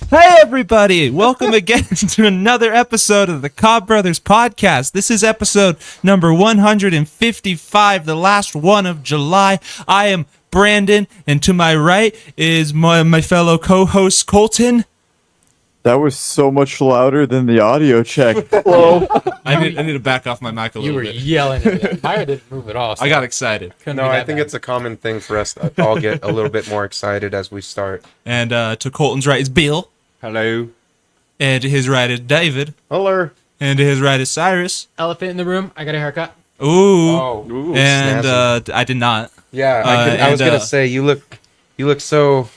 Hey everybody! Welcome again to another episode of the Cobb Brothers Podcast. This is episode number 155, the last one of July. I am Brandon, and to my right is my fellow co-host Colton. That was so much louder than the audio check. Whoa. I need to back off my mic a little bit. You were yelling at me. Mine didn't move at all. So I got excited. No, I think it's a common thing for us to all get a little bit more excited as we start. And to Colton's right is Bill. Hello. And to his right is David. Hello. And to his right is Cyrus. Elephant in the room. I got a haircut. Ooh. And I did not. Yeah, I was gonna say you look so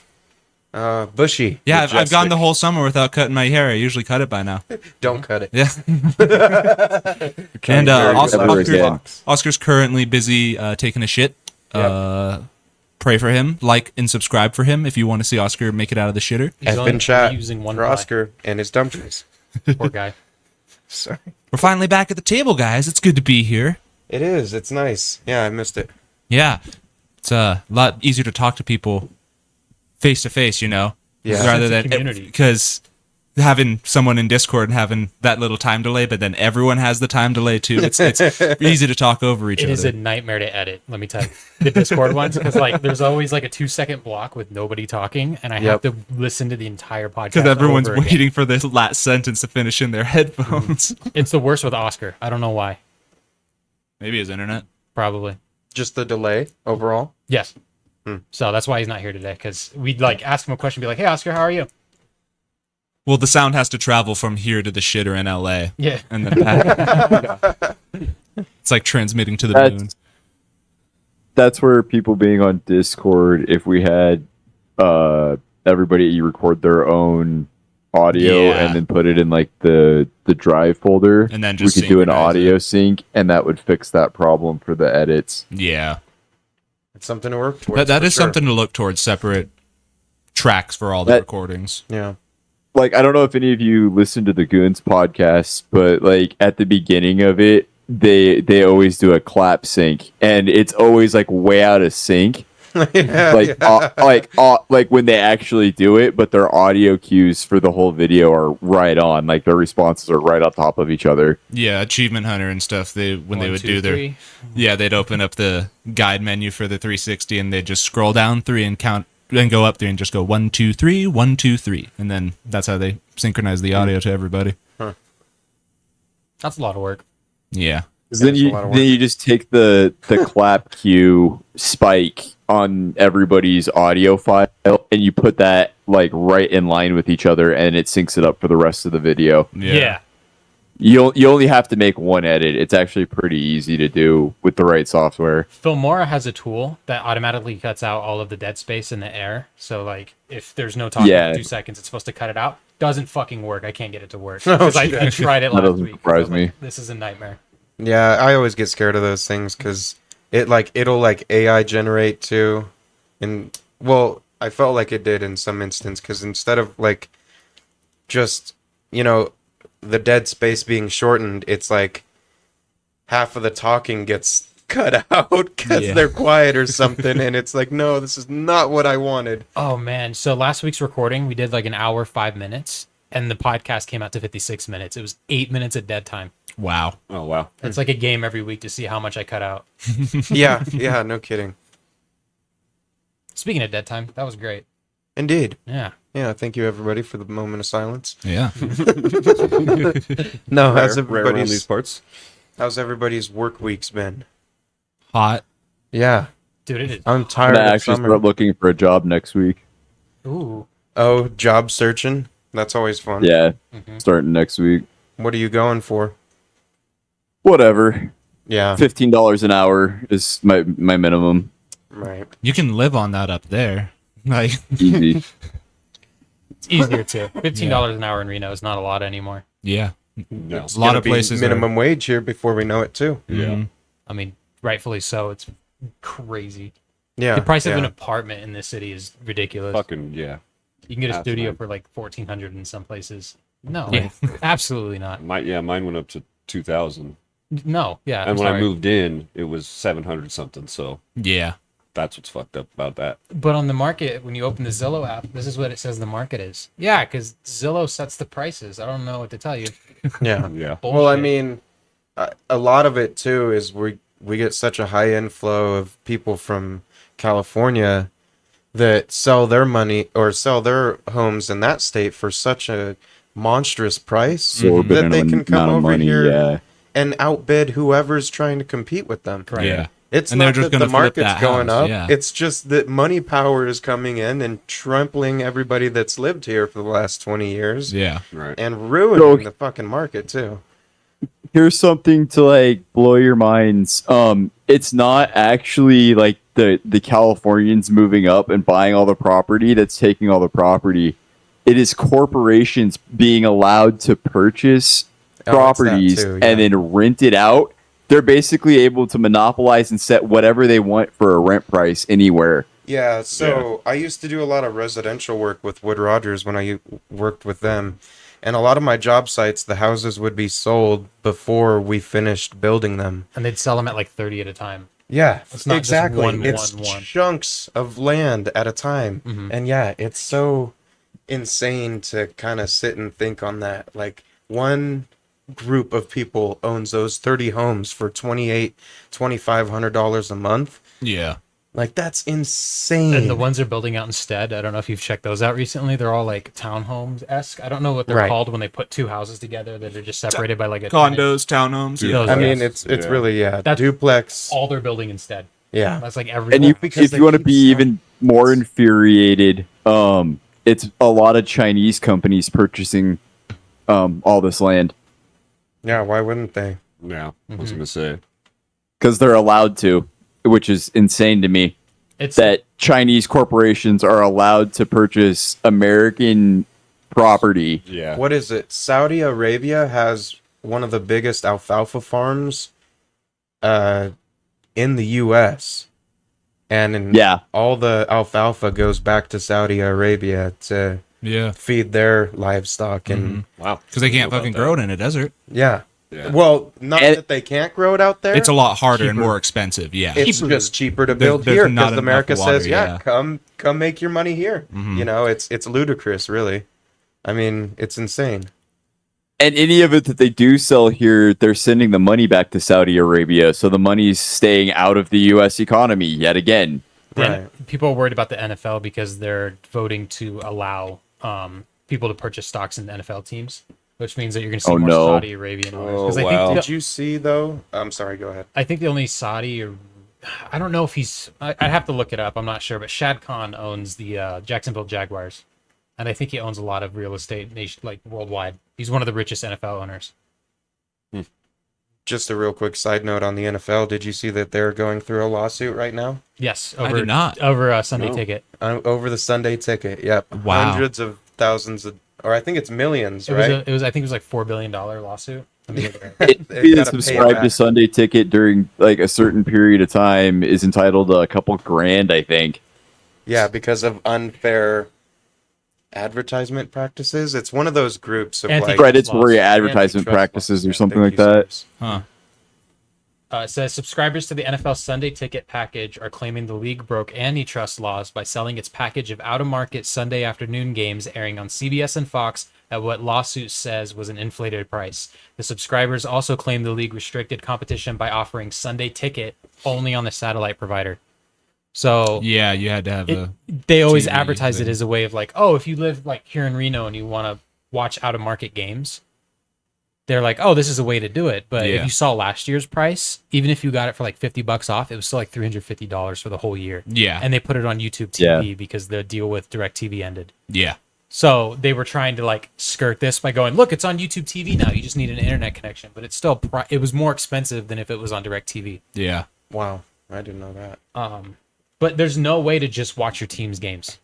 bushy. Yeah, I've gone the whole summer without cutting my hair. I usually cut it by now. Don't cut it. Yeah. And Oscar's currently busy taking a shit. Yep. Pray for him, like and subscribe for him if you want to see Oscar make it out of the shitter. He's I've only been chat using one for ply. Oscar and his dumplings. Poor guy. Sorry. We're finally back at the table, guys. It's good to be here. It is. It's nice. Yeah, I missed it. Yeah. It's a lot easier to talk to people face to face, you know? Yeah. Rather Sense of than community. because having someone in Discord and having that little time delay, but then everyone has the time delay too. It's easy to talk over each It other. is a nightmare to edit, let me tell you. The Discord ones, because like there's always like a 2-second block with nobody talking, and I have to listen to the entire podcast. Because everyone's over again. waiting for this last sentence to finish in their headphones. It's the worst with Oscar. I don't know why. Maybe his internet. Probably. Just the delay overall. Yes. So that's why he's not here today, because we'd like ask him a question, be like, "Hey, Oscar, how are you?" Well, the sound has to travel from here to the shitter in LA. Yeah. And then back. It's like transmitting to the moon. That's where people being on Discord, if we had everybody you record their own audio Yeah. and then put it in like the drive folder, And then we just could do an synchronize audio it. sync, and that would fix that problem for the edits. Yeah. It's something to work towards. That for is sure. something to look towards, separate tracks for all the That- recordings. Yeah. Like, I don't know if any of you listen to the Goons podcast, but like at the beginning of it, they always do a clap sync, and it's always like way out of sync. Like when they actually do it, but their audio cues for the whole video are right on. Like their responses are right on top of each other. Yeah, Achievement Hunter and stuff. They when they 1, would 2, do their 3. they'd open up the guide menu for the 360 and they'd just scroll down 3 and count, then go up 3 and just go 1 2 3 1 2 3, and then that's how they synchronize the audio to everybody. That's a lot of work. Yeah. 'Cause then it's a lot of work. you just take the clap cue spike on everybody's audio file and you put that like right in line with each other, and it syncs it up for the rest of the video. Yeah. You only have to make one edit. It's actually pretty easy to do with the right software. Filmora has a tool that automatically cuts out all of the dead space in the air. So, like, if there's no talking Yeah. for 2 seconds, it's supposed to cut it out. Doesn't fucking work. I can't get it to work. Because I tried it That last doesn't week. surprise I was like, me. This is a nightmare. Yeah, I always get scared of those things because it'll like AI generate too, and well, I felt like it did in some instance because instead of like just the dead space being shortened, it's like half of the talking gets cut out because Yeah. they're quiet or something, and it's like, no, this is not what I wanted. Oh, man. So, last week's recording, we did like an hour, 5 minutes, and the podcast came out to 56 minutes. It was 8 minutes of dead time. Wow. Oh, wow. It's like a game every week to see how much I cut out. Yeah, no kidding. Speaking of dead time, that was great. Indeed. Yeah. Yeah, thank you everybody for the moment of silence. Yeah. No, Rare around these parts. how's everybody's work weeks been? Hot. Yeah, Dude, it is. I'm I'm tired gonna of actually summer. start looking for a job next week. Ooh. Oh, job searching. That's always fun. Yeah, Mhm. starting next week. What are you going for? Whatever. Yeah. $15 an hour is my minimum. Right. You can live on that up there. Like Easy. It's easier too. $15 an hour in Reno is not a lot anymore. yeah. No. A lot of places are- minimum wage here before we know it too. Mhm. I mean, rightfully so. It's crazy. Yeah. The price of yeah. an apartment in this city is ridiculous. Fucking, yeah. You can get a studio Absolutely. for like $1,400 in some places. No, Yeah. absolutely not. Mine went up to 2,000. No, yeah. And I'm when sorry. I moved in, it was 700 something. So Yeah. That's what's fucked up about that. But on the market, when you open the Zillow app, this is what it says the market is. Yeah, because Zillow sets the prices. I don't know what to tell you. Yeah. Yeah. Well, I Bullshit. mean, a lot of it too is we get such a high inflow of people from California that sell their money or sell their homes in that state for such a monstrous price Exorbitant that they can come amount of over money, here yeah. and outbid whoever's trying to compete with them. Correct. Yeah. It's And they're not just that gonna the flip market's that going house, up. yeah. It's just that money power is coming in and trampling everybody that's lived here for the last 20 years Yeah. Right. and ruining the fucking market too. Here's something to like blow your minds. It's not actually like the Californians moving up and buying all the property that's taking all the property. It is corporations being allowed to purchase Oh, properties it's that too, yeah. and then rent it out. They're basically able to monopolize and set whatever they want for a rent price anywhere. Yeah, so I used to do a lot of residential work with Wood Rogers when I worked with them. And a lot of my job sites, the houses would be sold before we finished building them. And they'd sell them at like 30 at a time. Yeah, It's not just exactly. one, It's one. chunks of land at a time. And yeah, it's so insane to kind of sit and think on that. Like one group of people owns those 30 homes for $2,500 a month. Yeah. Like that's insane. And the ones they're building out instead, I don't know if you've checked those out recently. They're all like townhomes-esque. I don't know what they're Right. called when they put two houses together that are just separated by like a Condos, townhomes. Dude, Yeah. those- I mean, Yes. it's Yeah. really That's duplex. all they're building instead. Yeah, That's like every. And you, because if they you want to keep be selling- even more infuriated, it's a lot of Chinese companies purchasing all this land yeah. Why wouldn't they? Yeah. I was gonna say. because they're allowed to, which is insane to me. It's That Chinese corporations are allowed to purchase American property. Yeah. What is it? Saudi Arabia has one of the biggest alfalfa farms, in the U.S. And Yeah, all the alfalfa goes back to Saudi Arabia to Yeah. feed their livestock and Wow. Because they can't About fucking that. grow it in a desert. yeah. Yeah. Well, not And- that they can't grow it out there. It's a lot harder and Cheaper. more expensive. Yeah. It's just cheaper to There- build there's here not because enough America water, says, yeah. come make your money here. Mhm. You know, it's ludicrous, really. I mean, it's insane. and any of it that they do sell here, they're sending the money back to Saudi Arabia, so the money's staying out of the U.S. economy yet again. Then Right. people are worried about the NFL because they're voting to allow people to purchase stocks in the NFL teams, which means that you're going to see Oh, more no. Saudi Arabian owners. Oh, 'Cause I wow. think Did you see though? I'm sorry. Go ahead. I think the only Saudi, or I don't know if he's. I'd have to look it up. I'm not sure, but Shad Khan owns the Jacksonville Jaguars, and I think he owns a lot of real estate like worldwide. He's one of the richest NFL owners. Just a real quick side note on the NFL. Did you see that they're going through a lawsuit right now Yes, I over did not. over a Sunday No. ticket. over the Sunday ticket? Yep. Wow. Hundreds of thousands of, or I think it's millions, It was, right? I think it was like $4 billion lawsuit. I mean, Anybody that gotta pay it subscribed to back. Sunday Ticket during like a certain period of time is entitled to a couple grand, I think. Yeah, because of unfair advertisement practices. It's one of those groups of Anti- like Predatory laws. advertisement antitrust practices laws. or Yeah, something thank like you, that. Cyrus. Huh. It says subscribers to the NFL Sunday Ticket package are claiming the league broke antitrust laws by selling its package of out-of-market Sunday afternoon games airing on CBS and Fox at what lawsuit says was an inflated price. The subscribers also claim the league restricted competition by offering Sunday Ticket only on the satellite provider. So Yeah, you had to have a. they always TV advertise it thing. as a way of like, oh, if you live like here in Reno and you want to watch out-of-market games, they're like, oh, this is a way to do it. But Yeah. if you saw last year's price, even if you got it for like $50 off, it was still like $350 for the whole year. Yeah. And they put it on YouTube TV because the deal with DirecTV ended. Yeah. So they were trying to like skirt this by going, look, it's on YouTube TV now. You just need an internet connection. But it's still, it was more expensive than if it was on DirecTV. Yeah. Wow, I didn't know that. But there's no way to just watch your team's games.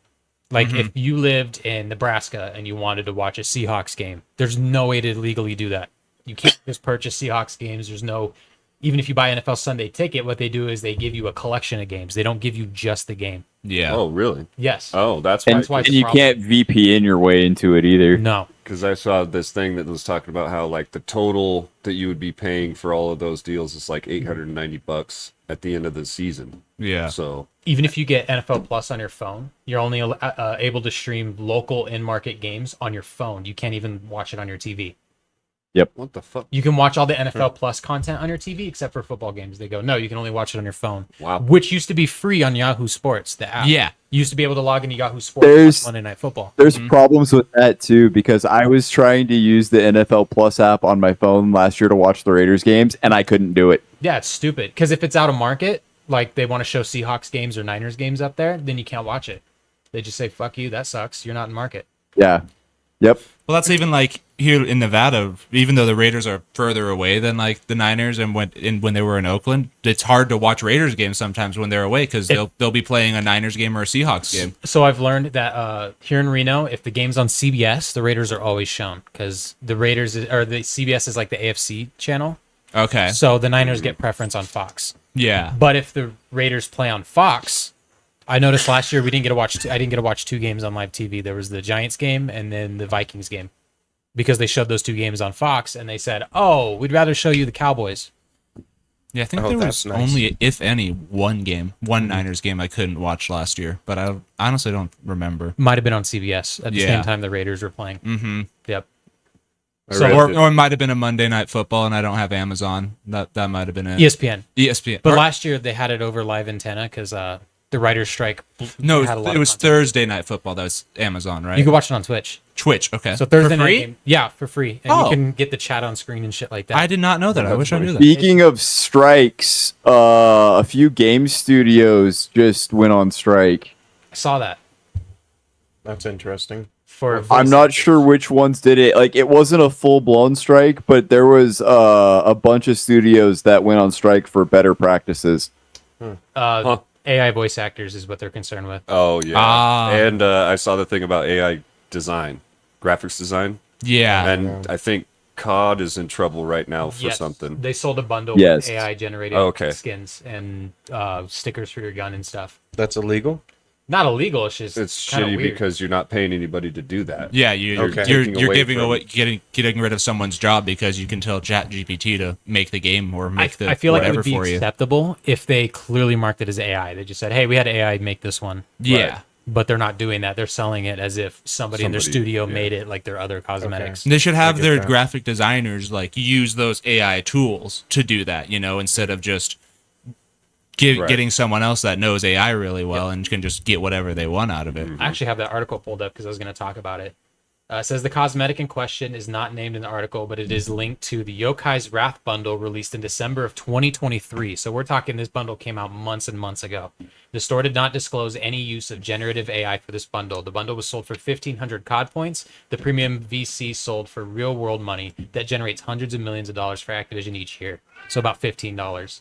Like if you lived in Nebraska and you wanted to watch a Seahawks game, there's no way to legally do that. You can't just purchase Seahawks games. There's no even if you buy NFL Sunday ticket, what they do is they give you a collection of games. They don't give you just the game. Yeah. Oh, really? Yes. Oh, that's And, why. That's why it's and a you problem. can't VPN your way into it either. No. Because I saw this thing that was talking about how like the total that you would be paying for all of those deals is like $890 at the end of the season. Yeah. So Even if you get NFL Plus on your phone, you're only able to stream local in-market games on your phone. You can't even watch it on your TV. what the fuck? You can watch all the NFL Plus content on your TV except for football games. They go, no, you can only watch it on your phone. Wow. Which used to be free on Yahoo Sports, the app. Yeah. You used to be able to log into Yahoo Sports and watch Monday Night Football. There's problems with that too, because I was trying to use the NFL Plus app on my phone last year to watch the Raiders games, and I couldn't do it. Yeah, it's stupid. Because if it's out of market, like they want to show Seahawks games or Niners games up there, then you can't watch it. They just say, fuck you, that sucks. You're not in market. Yeah. Yep. Well, that's even like here in Nevada. Even though the Raiders are further away than like the Niners, and when they were in Oakland, it's hard to watch Raiders games sometimes when they're away because they'll be playing a Niners game or a Seahawks game. So I've learned that here in Reno, if the game's on CBS, the Raiders are always shown because the CBS is like the AFC channel. Okay. So the Niners get preference on Fox. Yeah. But if the Raiders play on Fox, I noticed last year I didn't get to watch two games on live TV. There was the Giants game and then the Vikings game because they showed those two games on Fox and they said, "Oh, we'd rather show you the Cowboys." Yeah, I think Oh, there that's was nice. only, if any, one Niners game I couldn't watch last year, but I honestly don't remember. Might have been on CBS at the Yeah. same time the Raiders were playing. Mm-hmm. Yep. I read Or that- it might have been a Monday Night Football, and I don't have Amazon. That might have been it. ESPN. ESPN. But Or- last year they had it over live antenna because the writers' strike. no, had a lot it of was content. Thursday Night Football. That was Amazon, right? You can watch it on Twitch. Twitch. Okay. So Thursday For night free? game, yeah, for free, and Oh. you can get the chat on screen and shit like that. I did not know that. I That's wish I knew funny. that. Speaking of strikes, a few game studios just went on strike. I saw that That's interesting. for. I'm not sure which ones did it. Like, it wasn't a full blown strike, but there was a bunch of studios that went on strike for better practices. AI voice actors is what they're concerned with. Oh yeah. Ah. And I saw the thing about AI design, graphics design, Yeah. and I think COD is in trouble right now for Yes, something. they sold a bundle Yes. with AI generated Oh, okay. skins and stickers for your gun and stuff. That's illegal? Not illegal. It's just It's kinda shitty weird. because you're not paying anybody to do that. Yeah, you're Okay. you're, Taking you're away giving from- away getting rid of someone's job because you can tell ChatGPT to make the game or make the I feel like it whatever would be for you. acceptable if they clearly marked it as AI. They just said, "Hey, we had AI make this one." Yeah. Right. But they're not doing that. They're selling it as if somebody in their Somebody- studio yeah. made it like their other cosmetics. They should have get their that. graphic designers like use those AI tools to do that, instead of just Right. getting someone else that knows AI really well and can just get whatever they want out of it. I actually have that article pulled up because I was going to talk about it. It says the cosmetic in question is not named in the article, but it is linked to the Yokai's Wrath bundle released in December of 2023. So we're talking this bundle came out months and months ago. The store did not disclose any use of generative AI for this bundle. The bundle was sold for 1,500 COD points. The premium VC sold for real world money that generates hundreds of millions of dollars for Activision each year. So about $15.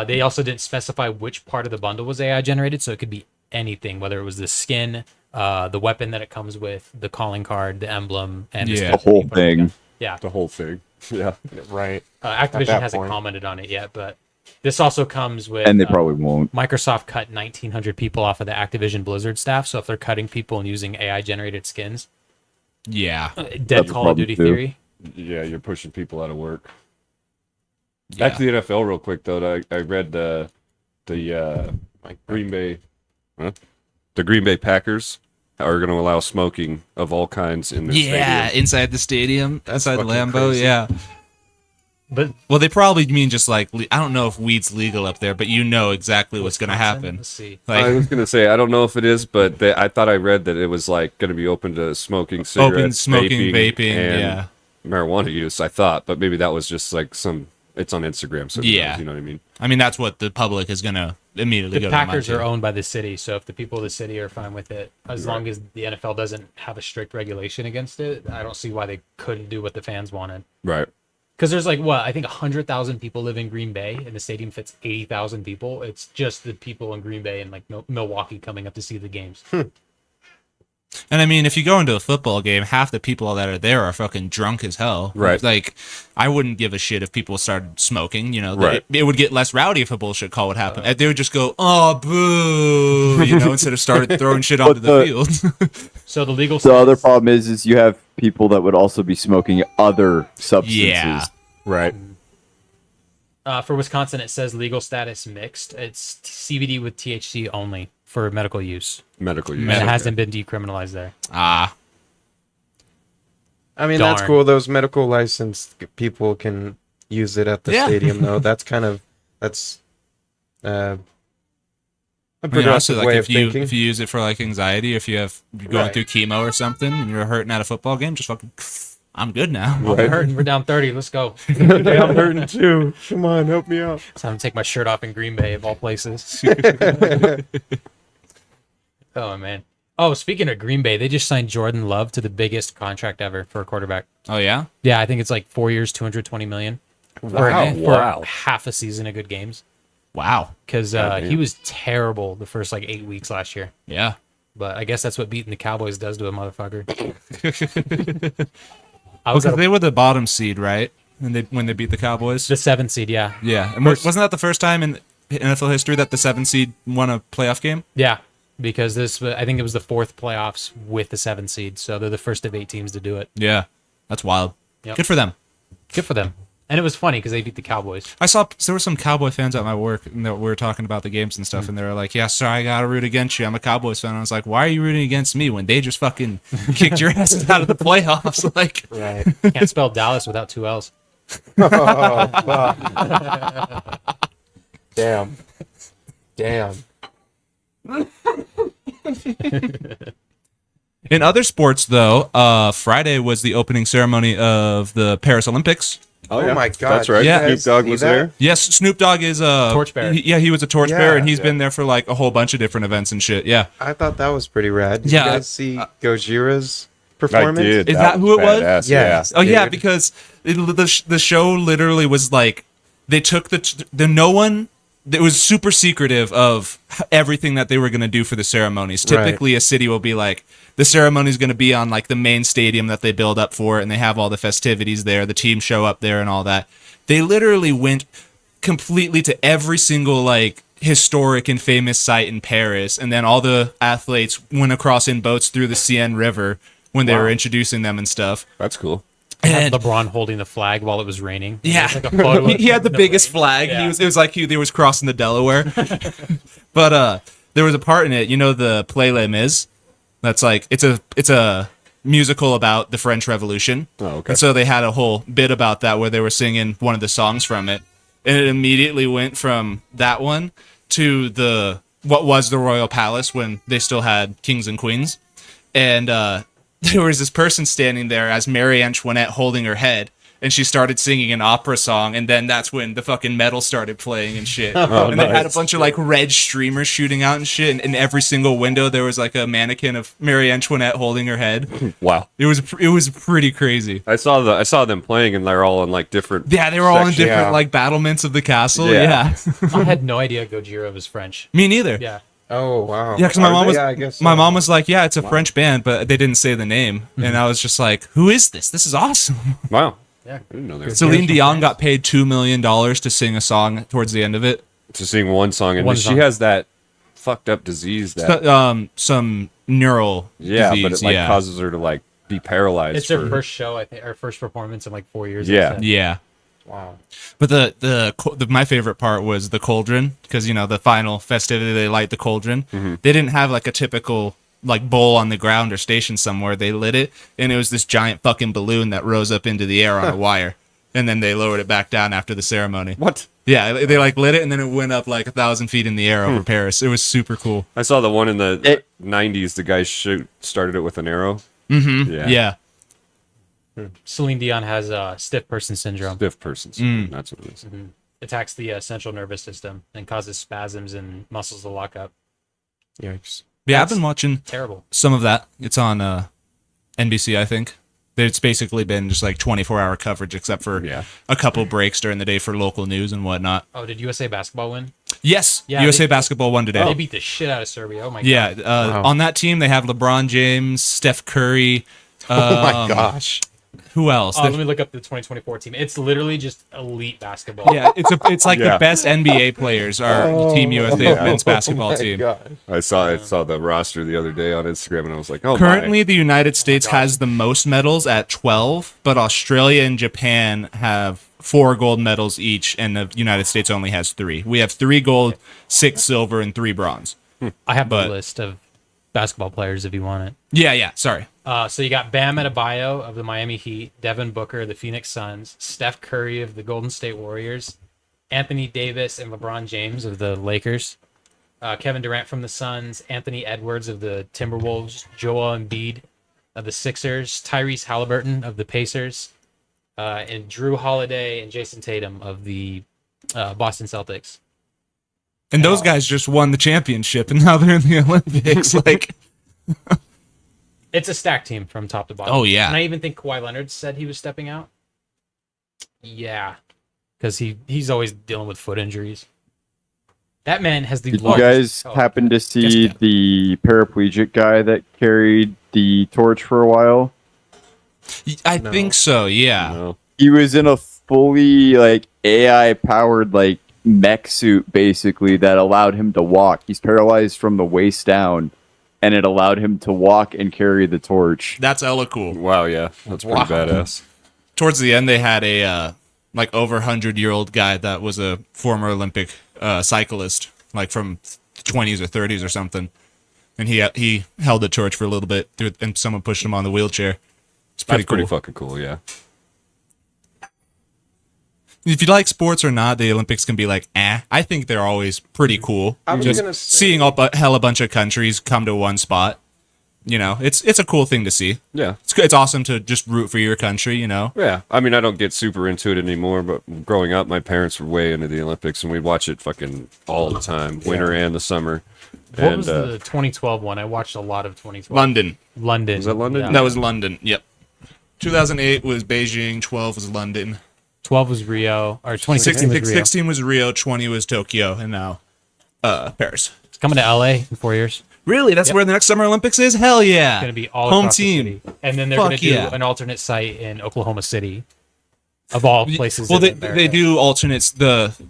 They also didn't specify which part of the bundle was AI generated, so it could be anything, whether it was the skin, the weapon that it comes with, the calling card, the emblem, and Yeah. stuff The that whole you put on the thing. gun. Yeah, The whole thing. Yeah. Right. Activision that hasn't point. commented on it yet, but this also comes with. And they probably won't. Microsoft cut 1,900 people off of the Activision Blizzard staff, so if they're cutting people and using AI generated skins, Yeah. dead That's a Call of problem, Duty too. theory. Yeah, you're pushing people out of work. Yeah. Back to the NFL real quick though. I read the Green Bay, the Green Bay Packers are going to allow smoking of all kinds in their Yeah, stadium. inside the stadium, inside fucking Lambeau. crazy. Yeah. But Well, they probably mean just like I don't know if weed's legal up there, but you know exactly what's going to Wisconsin? happen. Let's see. I Like was going to say I don't know if it is, but I thought I read that it was like going to be open to smoking cigarettes, open smoking, vaping. and Yeah. marijuana use. I thought, but maybe that was just like some. It's on Instagram, so who Yeah. knows, you know what I mean. I mean, that's what the public is going to immediately The go to mind Packers to. are owned by the city, so if the people of the city are fine with it, as long as the NFL doesn't have a strict regulation against it, I don't see why they couldn't do what the fans wanted. Right. Because there's like what I think 100,000 people live in Green Bay, and the stadium fits 80,000 people. It's just the people in Green Bay and like Milwaukee coming up to see the games. And I mean, if you go into a football game, half the people that are there are fucking drunk as hell. Right. Like, I wouldn't give a shit if people started smoking. You know, Right. it would get less rowdy if a bullshit call would happen. They would just go, "Oh, boo," you know, instead of started throwing shit onto the field. So the legal The other status- problem is you have people that would also be smoking other substances. Yeah. Right. For Wisconsin, it says legal status mixed. It's CBD with THC only for medical use. Medical use. And it Medical. hasn't been decriminalized there. Ah, I mean, that's Darn. cool. Those medical licensed people can use it at the Yeah. stadium, though. That's a I mean, honestly, progressive like way if of you thinking. if you use it for like anxiety, if you're going Right. through chemo or something and you're hurting at a football game, just fucking, I'm good now. We're hurting. We're down 30. Let's go. Hey, I'm hurting too. Come on, help me out. So I'm gonna take my shirt off in Green Bay of all places. Oh man. Oh, speaking of Green Bay, they just signed Jordan Love to the biggest contract ever for a quarterback. Oh yeah, Yeah, I think it's like 4 years, 220 million. Wow. For Wow. half a season of good games. wow, Because Goddamn. he was terrible the first like 8 weeks last year. yeah. But I guess that's what beating the Cowboys does to a motherfucker. I was Because at they were the bottom seed, right? When they beat the Cowboys. the 7th seed, yeah. Yeah, and wasn't that the first time in NFL history that the 7 seed won a playoff game? Yeah, because I think it was the 4th playoffs with the 7th seed, so they're the first of 8 teams to do it. Yeah, that's wild. Yep. Good for them. Good for them. And it was funny because they beat the Cowboys. I saw there were some Cowboy fans at my work and that were talking about the games and stuff, and they were like, "Yeah, sorry, I gotta root against you. I'm a Cowboys fan." I was like, "Why are you rooting against me when they just fucking kicked your asses out of the playoffs?" Like, Right. Can't spell Dallas without 2 L's. Damn. in other sports, though, Friday was the opening ceremony of the Paris Olympics. Oh my God. That's right. Yeah. Snoop Dogg See was that? there. Yes, Snoop Dogg is a Torchbearer. He was a torchbearer, Yeah. and he's been there for like a whole bunch of different events and shit. Yeah, I thought that was pretty rad. Did Yeah, you guys see Gojira's I performance? did. Is that who it was? badass, Yeah. Oh yeah, Dude. because the show literally was like they took the no one. It was super secretive of everything that they were going to do for the ceremonies. Right. Typically, a city will be like the ceremony is going to be on like the main stadium that they build up for, and they have all the festivities there. The team show up there and all that. They literally went completely to every single like historic and famous site in Paris, and then all the athletes went across in boats through the Seine River when they were introducing them and stuff. That's cool. Had And LeBron holding the flag while it was raining. yeah, There's like a photo he had the in biggest rain. flag. Yeah. It was like they was crossing the Delaware. But there was a part in it, you know, the Play Les Mis. That's like it's a musical about the French Revolution. Oh, okay. And so they had a whole bit about that where they were singing one of the songs from it, and it immediately went from that one to what was the Royal Palace when they still had kings and queens, and there was this person standing there as Marie Antoinette holding her head, and she started singing an opera song, and then that's when the fucking metal started playing and shit. And they had a nice. bunch of like red streamers shooting out and shit, and in every single window there was like a mannequin of Marie Antoinette holding her head. Wow. It was pretty crazy. I saw them playing, and they're all in like different. Yeah, they were all in sections. different Yeah. like battlements of the castle. Yeah. Yeah, I had no idea Gojira was French. me neither. Yeah. Oh wow. Yeah, because my Are mom they? was Yeah, I guess my so. mom was like, "Yeah, it's a French band," but they didn't say the name, and I was just like, "Who is this? This is awesome." Wow. Yeah. I didn't know they were Celine Dion got paid $2 million to sing a song towards the end of it. to sing one song, and One she song. has that fucked up disease that. Some neural Yeah, disease. but it like causes her to like be paralyzed. It's their for- first show, I think, or first performance in like 4 years. Yeah. they said. Yeah. Wow. But the my favorite part was the cauldron, because you know the final festivity they light the cauldron. They didn't have like a typical like bowl on the ground or station somewhere. They lit it, and it was this giant fucking balloon that rose up into the air on a wire, and then they lowered it back down after the ceremony. What? Yeah, they like lit it, and then it went up like 1,000 feet in the air over Paris. It was super cool. I saw the one in the It- 90s. The guy started it with an arrow. Mm-hmm. Yeah. Celine Dion has stiff person syndrome. Stiff person. syndrome, That's what it is. Attacks the central nervous system and causes spasms and muscles to lock up. Yikes. Yeah, I've been watching Terrible. some of that. It's on NBC, I think. It's basically been just like 24-hour coverage, except for Yeah. a couple breaks during the day for local news and whatnot. Oh, did USA basketball win? Yes, Yeah, USA they- basketball won today. They beat the shit out of Serbia. Oh my Yeah, god. Wow. on that team they have LeBron James, Steph Curry. Oh my gosh. Who else? Let me look up the 2024 team. It's literally just elite basketball. Yeah, it's like Yeah. the best NBA players are Team USA Yeah. men's basketball team. I saw the roster the other day on Instagram, and I was like, oh, Currently, the United States has the most medals at 12, but Australia and Japan have 4 gold medals each, and the United States only has 3. We have 3 gold, 6 silver, and 3 bronze. I have But- the list of basketball players if you want it. Yeah, sorry. So you got Bam Adebayo of the Miami Heat, Devin Booker of the Phoenix Suns, Steph Curry of the Golden State Warriors, Anthony Davis and LeBron James of the Lakers, Kevin Durant from the Suns, Anthony Edwards of the Timberwolves, Joel Embiid of the Sixers, Tyrese Halliburton of the Pacers, and Drew Holiday and Jason Tatum of the Boston Celtics. And those guys just won the championship, and now they're in the Olympics. Like, It's a stacked team from top to bottom. Oh, yeah. And I even think Kawhi Leonard said he was stepping out. Yeah. Because he's always dealing with foot injuries. That man has the Did you largest- guys happen to see Yes, yeah. the paraplegic guy that carried the torch for a while? I think so. Yeah. no. He was in a fully like AI powered like mech suit basically that allowed him to walk. He's paralyzed from the waist down, and it allowed him to walk and carry the torch. That's hella cool. Wow, yeah, that's pretty badass. Towards the end, they had a like over 100-year-old guy that was a former Olympic cyclist, like from 20s or 30s or something, and he held the torch for a little bit, and someone pushed him on the wheelchair. It's pretty That's cool. pretty fucking cool, yeah. If you like sports or not, the Olympics can be like, I think they're always pretty cool. I was Just gonna say- seeing a hella bunch of countries come to one spot. You know, it's a cool thing to see. Yeah. It's awesome to just root for your country. You know. Yeah, I mean, I don't get super into it anymore, but growing up, my parents were way into the Olympics, and we'd watch it fucking all the time, winter and the summer. What and was the 2012 one? I watched a lot of 2012. London. London. Was that London? Yeah. That was London. Yep. 2008 was Beijing. 12 was London. 12 was Rio. Or 2016 was Rio. 16 was Rio. 20 was Tokyo, and now Paris. It's coming to LA in 4 years. Really? That's where the next Summer Olympics is? Hell yeah! It's going to be all home across team. the city. And then they're Fuck going to do yeah. an alternate site in Oklahoma City. Of all places. Well, in they America. do alternates.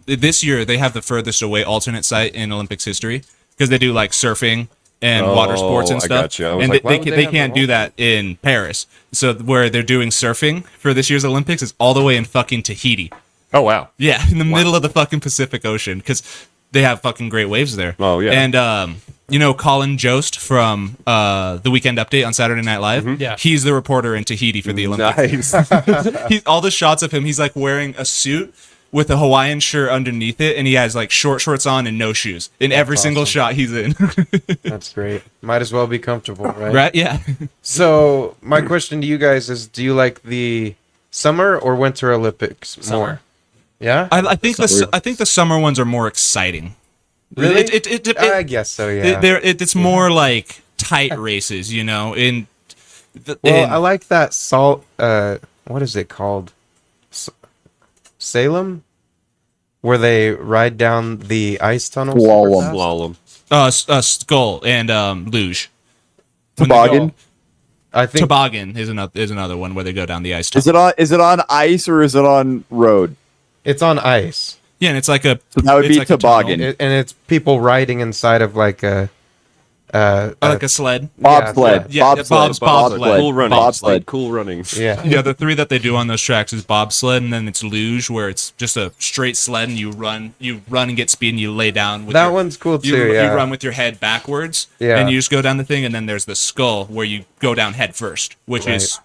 This year they have the furthest away alternate site in Olympics history because they do like surfing and water sports and I stuff. gotcha. I was And like, why they, would they, they they have can't that do that in Paris. So where they're doing surfing for this year's Olympics is all the way in fucking Tahiti. Oh, wow. Yeah, in the middle of the fucking Pacific Ocean because they have fucking great waves there. Oh, yeah. And you know Colin Jost from the Weekend Update on Saturday Night Live. Yeah. He's the reporter in Tahiti for the Olympics. Nice. All the shots of him, he's like wearing a suit with a Hawaiian shirt underneath it, and he has like short shorts on and no shoes in every single shot he's in. That's great. Might as well be comfortable, right? Right? Yeah. So my question to you guys is: do you like the summer or winter Olympics more? Summer. Yeah. I think the summer ones are more exciting. Really? I I guess so. Yeah. it's more like tight races, you know. Well, I like that salt. What is it called? Salem, where they ride down the ice tunnels. Slalom. Slalom. Skull and luge. When they Toboggan. go- I think Toboggan is another one where they go down the ice tunnel. Is it on ice or is it on road? it's on ice, Yeah, and it's like a So that would it's be like a toboggan. tunnel. and it's people riding inside of like a. Like a sled. Bobsled. Yeah, Bobsled. bobsled. Cool running. Bobsled. Cool running. Yeah. Yeah, the 3 that they do on those tracks is bobsled, and then it's luge, where it's just a straight sled, and you run and get speed, and you lay down. With That one's cool you, too. Yeah. You run with your head backwards, Yeah. and you just go down the thing, and then there's the skull, where you go down head first, which is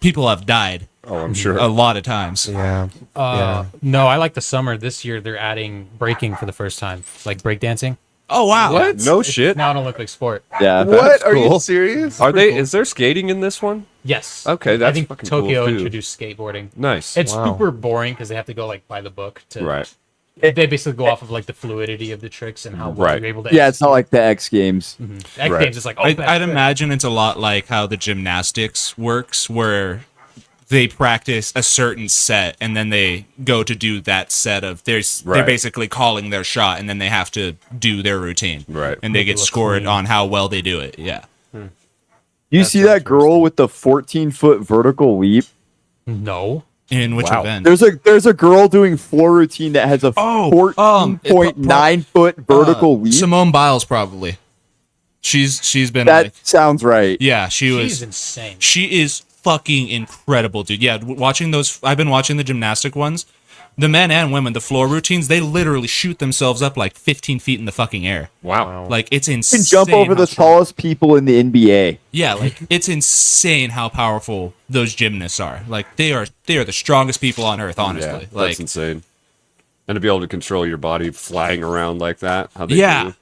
people have died Oh, I'm sure. a lot of times. Yeah. No, I like the summer. This year they're adding breaking for the first time, like breakdancing. Oh wow! What? No It's shit. now an Olympic sport. Yeah. What? that's Are cool. you serious? Are they? Is there skating in this one? Yes. Okay, I that's think fucking cool, Tokyo too. introduced skateboarding. Nice. It's Wow. super boring because they have to go like by the book to. right. They basically go off of like the fluidity of the tricks and how well Right. you're able to. Yeah, it's not like the X Games. X Right. Games is like. Oh, I'd best trick. imagine it's a lot like how the gymnastics works, where they practice a certain set and then they go to do that set of they're Right. basically calling their shot and then they have to do their routine. Right. And they Make it get look scored clean. on how well they do it. Yeah. You see that girl with the 14-foot vertical leap? No. In which Wow. event? There's a girl doing floor routine that has a Oh, 14.9-foot vertical leap. Simone Biles probably. She's been That like, sounds right. yeah, She's insane. she is fucking incredible, dude. Yeah, watching those, I've been watching the gymnastic ones, the men and women, the floor routines, they literally shoot themselves up like 15 feet in the fucking air. Wow. Like it's You insane. can jump over how the strong- tallest people in the NBA. Yeah, like it's insane how powerful those gymnasts are. Like they are the strongest people on earth, honestly. Yeah, like that's insane. And to be able to control your body flying around like that, how they Yeah. do.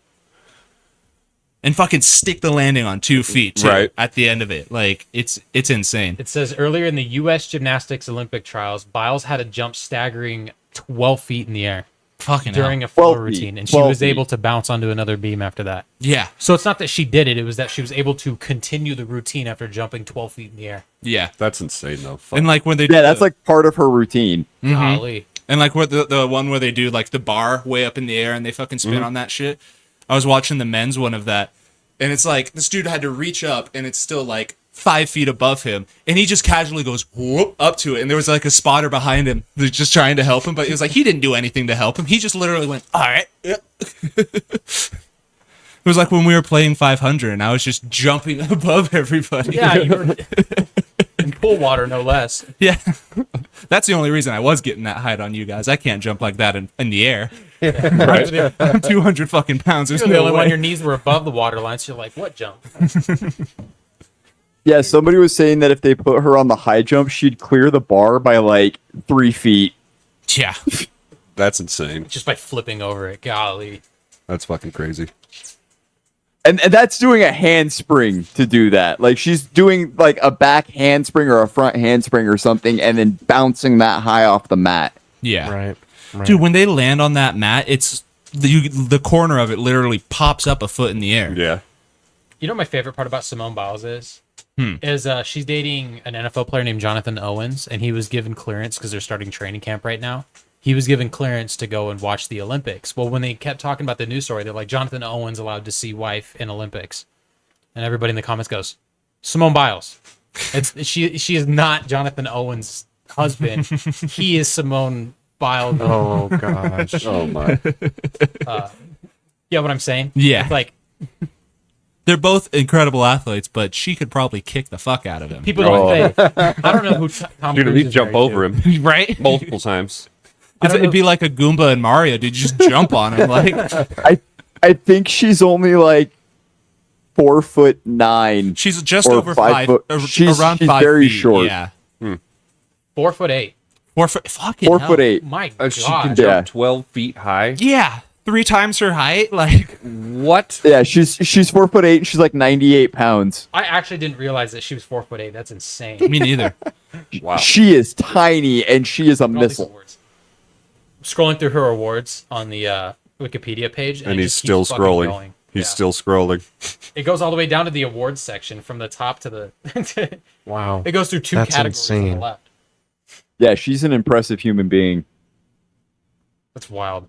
and fucking stick the landing on 2 feet too, Right. at the end of it. Like it's insane. It says earlier in the U.S. gymnastics Olympic trials, Biles had a jump staggering 12 feet in the air Fucking during hell. a floor 12 feet, routine, and she 12 was feet. able to bounce onto another beam after that. Yeah, So it's not that she did it; it was that she was able to continue the routine after jumping 12 feet in the air. yeah. That's insane, though. Fuck. And like when they Yeah, that's like part of her routine. Golly. And like what the one where they do like the bar way up in the air and they fucking spin on that shit. I was watching the men's one of that, and it's like this dude had to reach up, and it's still like 5 feet above him, and he just casually goes whoop up to it, and there was like a spotter behind him who's just trying to help him, but it was like he didn't do anything to help him. He just literally went, all right. Yeah. It was like when we were playing 500, and I was just jumping above everybody. Yeah, you were in pool water, no less. Yeah. That's the only reason I was getting that height on you guys. I can't jump like that in the air. Right. I'm 200 fucking pounds. There's You're the no only way. one. Your knees were above the water line, so you're like, "What jump?" Yeah, somebody was saying that if they put her on the high jump, she'd clear the bar by like 3 feet. Yeah. That's insane. Just by flipping over it. Golly. That's fucking crazy. And that's doing a handspring to do that. Like she's doing like a back handspring or a front handspring or something and then bouncing that high off the mat. Yeah. Right. Dude, when they land on that mat, it's the corner of it literally pops up a foot in the air. Yeah. You know what my favorite part about Simone Biles is? Is she's dating an NFL player named Jonathan Owens, and he was given clearance because they're starting training camp right now. He was given clearance to go and watch the Olympics. Well, when they kept talking about the news story, they're like, Jonathan Owens allowed to see wife in Olympics. And everybody in the comments goes, Simone Biles. She is not Jonathan Owens' husband. He is Simone Biles. Oh gosh. Oh my. Yeah, what I'm saying? Yeah. It's like, They're both incredible athletes, but she could probably kick the fuck out of him. people don't say, I don't know who Tom Dude, at Cruise least is jump married over to. him Right? multiple times. It'd be like a Goomba and Mario, dude. You just jump on him. Like, I think she's only like 4'9". she's just Or over 5 5 foot. She's around 5 very feet. short. Yeah. 4'8". 4 foot. Fucking 4'8". My She can God. jump Yeah. 12 feet high. Yeah. 3 times her height. Like, What? Yeah, she's 4'8" and she's like 98 pounds. I actually didn't realize that she was 4'8". That's insane. me neither. Wow. She is tiny and she is a All these missile. awards. Scrolling through her awards on the Wikipedia page, And it he's just still keeps fucking scrolling. going. He's Yeah. still scrolling. It goes all the way down to the awards section from the top to the. Wow. It goes through 2 That's categories on insane. the left. Yeah, she's an impressive human being. That's wild.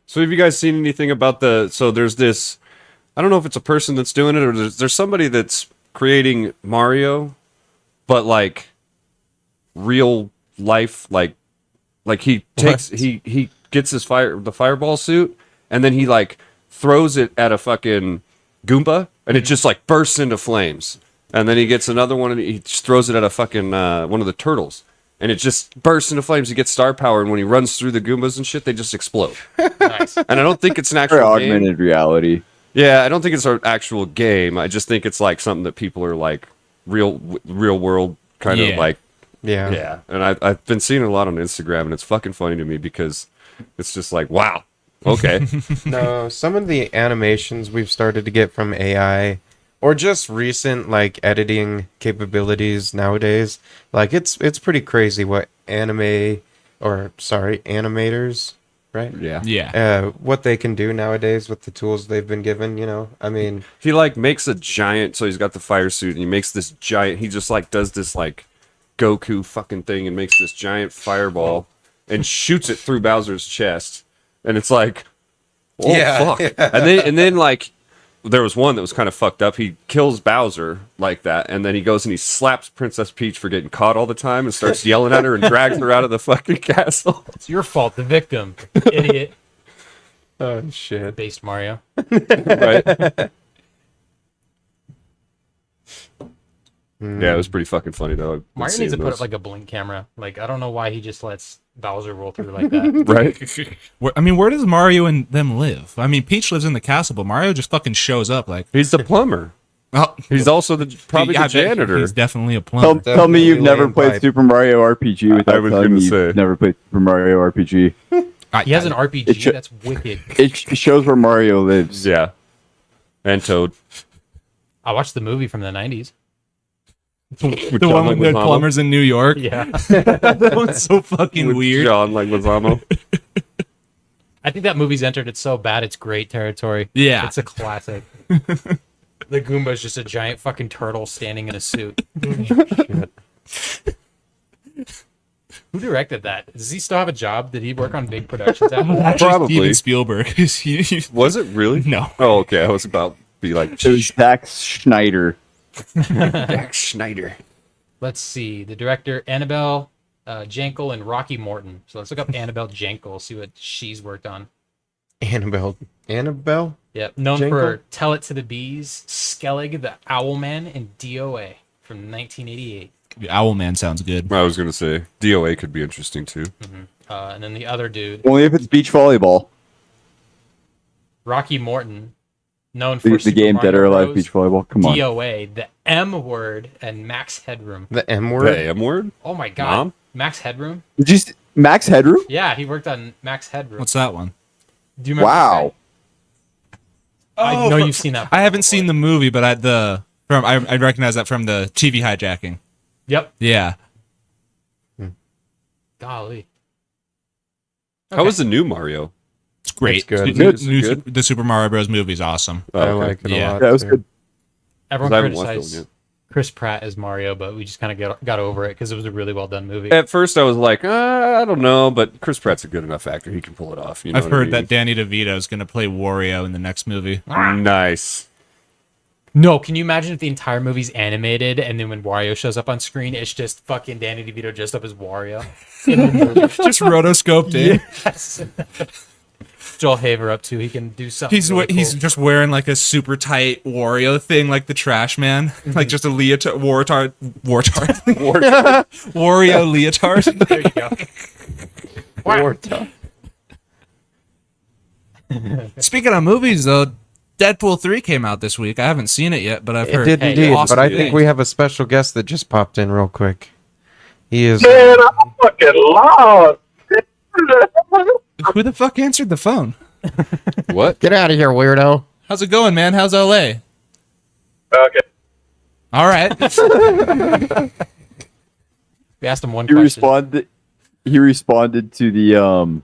So have you guys seen anything about so there's this, I don't know if it's a person that's doing it or there's somebody that's creating Mario, but like real life, like he takes, he gets the fireball suit and then he like throws it at a fucking Goomba and it just like bursts into flames. And then he gets another one and he just throws it at a fucking, one of the turtles. And it just bursts into flames. He gets star power, and when he runs through the Goombas and shit, they just explode. Nice. And I don't think it's an For actual game. augmented reality. Yeah, I don't think it's an actual game. I just think it's like something that people are like real world kind of Yeah. like. Yeah. Yeah. And I've been seeing it a lot on Instagram, and it's fucking funny to me because it's just like, wow, okay. No, some of the animations we've started to get from AI or just recent like editing capabilities nowadays, like it's pretty crazy what animators, right? Yeah. Yeah. What they can do nowadays with the tools they've been given, you know. I mean, He like makes a giant, so he's got the fire suit, and he makes this giant. He just like does this like Goku fucking thing and makes this giant fireball and shoots it through Bowser's chest. And it's like, oh, fuck. Yeah. And then, like, there was one that was kind of fucked up. He kills Bowser like that, and then he goes and he slaps Princess Peach for getting caught all the time and starts yelling at her and drags her out of the fucking castle. It's your fault, the victim, idiot. Oh shit. Based Mario. Right? Yeah, it was pretty fucking funny, though. Mario Seeing needs to put those. up like a blink camera. Like, I don't know why he just lets Bowser roll through like that. Right? I mean, where does Mario and them live? I mean, Peach lives in the castle, but Mario just fucking shows up like. He's the plumber. Oh, He's also probably yeah, I the bet janitor. He's definitely a plumber. Tell me you've Definitely never laying played pipe. Super Mario RPG without I was telling gonna me say. you've never played Super Mario RPG. He has an RPG. It That's wicked. It shows where Mario lives. Yeah. And Toad. I watched the movie from the 90s. The one with the plumbers in New York. Yeah. That one's so fucking weird. John Leguizamo. I think that movie's entered it's so bad it's great territory. Yeah. It's a classic. The Goomba's just a giant fucking turtle standing in a suit. Who directed that? Does he still have a job? Did he work on big productions after that? Actually, Probably. Steven Spielberg. Was it really? No. Oh, okay. I was about to be like, It was Zack Schneider. Jack Schneider. Let's see. The director, Annabelle Jankel and Rocky Morton. So let's look up Annabelle Jankel, see what she's worked on. Annabelle. Yep. Known Jankel? for Tell It to the Bees, Skellig the Owlman, and DOA from 1988. Owlman sounds good. I was going to say, DOA could be interesting too. And then the other dude, Only if it's beach volleyball. Rocky Morton, known for The Super game Mario Dead or Alive Bros, beach volleyball. Come on. DOA, The M Word, and Max Headroom. The M word. The M word? Oh my god. Mom? Max Headroom? Did you Max Headroom? Yeah, he worked on Max Headroom. What's that one? Do you remember? Wow. I know you've seen that. I haven't seen the movie, but I recognize that from the TV hijacking. Yep. Yeah. Golly. How was the new Mario? It's great. It's good. The Super Mario Bros. movie is awesome. Oh, I okay. like it Yeah. a lot. Yeah, it was too. good. Everyone I haven't watched that one criticized yet. Chris Pratt as Mario, but we just kind of got over it because it was a really well done movie. At first, I was like, I don't know, but Chris Pratt's a good enough actor; he can pull it off. You know I've what I heard mean? that Danny DeVito is going to play Wario in the next movie. Nice. No, can you imagine if the entire movie's animated and then when Wario shows up on screen, it's just fucking Danny DeVito dressed up as Wario? In the movie. Just rotoscoped in. Yes. Joel Haver up too. He can do something. He's really he's cool. just wearing like a super tight Wario thing, like the Trash Man, like just a Wario leotard. There you go. Speaking of movies, though, Deadpool 3 came out this week. I haven't seen it yet, but I've It heard. did indeed, awesome but I things. think we have a special guest that just popped in real quick. He is. Man, I'm fucking lost. Who the fuck answered the phone? What? Get out of here, weirdo. How's it going, man? How's LA? Okay. All right. We asked him one He question. responded to the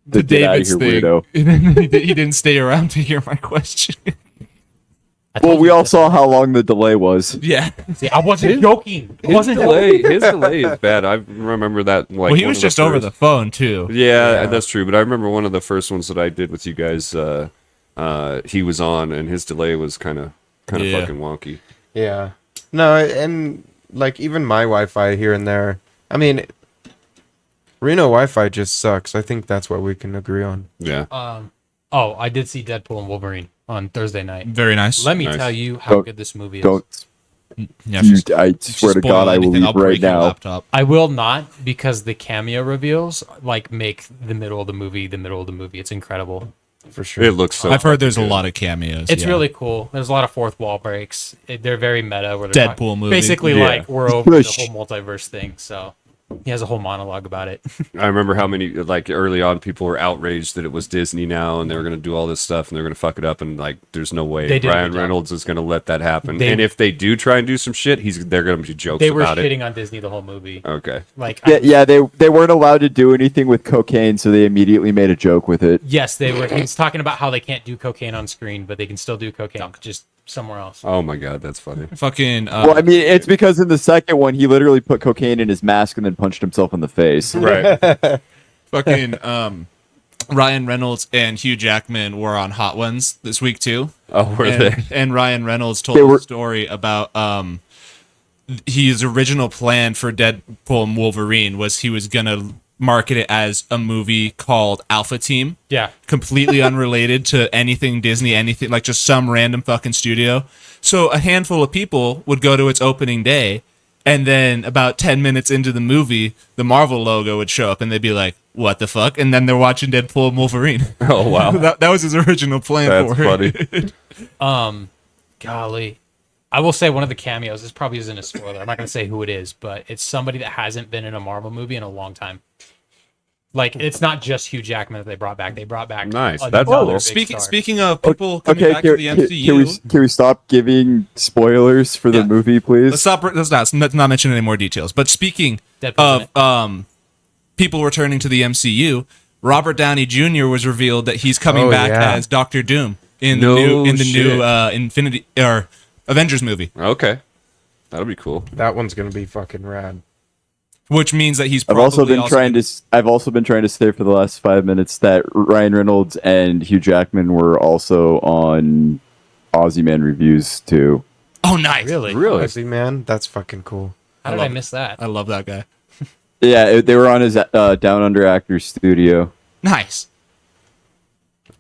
The get outta David's here, thing. weirdo. And then he didn't stay around to hear my question. I told Well, we you all that- saw how long the delay was. Yeah. See, I wasn't joking. I His wasn't delay is bad. I remember that. Like, Well, he one was of just over first- the phone too. Yeah, that's true. But I remember one of the first ones that I did with you guys. He was on, and his delay was kind of Yeah. fucking wonky. Yeah. No, and like even my Wi-Fi here and there. I mean, Reno Wi-Fi just sucks. I think that's what we can agree on. Yeah. Oh, I did see Deadpool and Wolverine on Thursday night. Very nice. Let me Nice. tell you how Don't- good this movie is. Don't. Yeah, You, if you I swear to spoil God, I will anything, leave I'll right break your now. laptop. I will not because the cameo reveals like make the middle of the movie the middle of the movie. It's incredible. For sure. It looks so. I've heard there's a good. lot of cameos. It's yeah. really cool. There's a lot of fourth wall breaks. They're very meta. Where they're Deadpool movie. Basically, Yeah. like we're over the Push. whole multiverse thing. So he has a whole monologue about it. I remember how many, like, early on people were outraged that it was Disney now and they were going to do all this stuff and they're going to fuck it up. And, like, there's no way They did a Ryan good job. Reynolds is going to let that happen. They- and if they do try and do some shit, they're going to be jokes They were about it. shitting on Disney the whole movie. Okay. Like, Yeah, they weren't allowed to do anything with cocaine, so they immediately made a joke with it. yes, they were. He was talking about how they can't do cocaine on screen, but they can still do cocaine. Just somewhere else. Oh my god, that's funny. Fucking. Well, I mean, it's because in the second one he literally put cocaine in his mask and then punched himself in the face. Right. fucking. Ryan Reynolds and Hugh Jackman were on Hot Ones this week too. Oh, were they? And Ryan Reynolds told a story about his original plan for Deadpool and Wolverine was he was gonna market it as a movie called Alpha Team. Yeah. Completely unrelated to anything Disney, anything like just some random fucking studio. So a handful of people would go to its opening day, and then about 10 minutes into the movie, the Marvel logo would show up, and they'd be like, "What the fuck?" And then they're watching Deadpool and Wolverine. Oh wow. that was his original plan That's for it. funny. Golly. I will say one of the cameos, this probably isn't a spoiler. I'm not going to say who it is, but it's somebody that hasn't been in a Marvel movie in a long time. Like, it's not just Hugh Jackman that they brought back. They brought back Nice. another That's cool. big Speaking star. speaking of people coming Okay, back to the MCU, can we stop giving spoilers for the Yeah. movie, please? let's not mention any more details. But speaking Deadpool's in of people returning to the MCU, Robert Downey Jr. was revealed that he's coming Oh, back yeah. as Doctor Doom in No the shit. new Infinity or Avengers movie, Okay. That'll be cool. That one's gonna be fucking rad. which means that he's I've probably also been trying to say for the last 5 minutes that Ryan Reynolds and Hugh Jackman were also on Aussie Man reviews too. Oh, nice! Really? Really? Ozzy, man, that's fucking cool. How did I miss that? I love that guy. Yeah, they were on his Down Under Actors studio. Nice.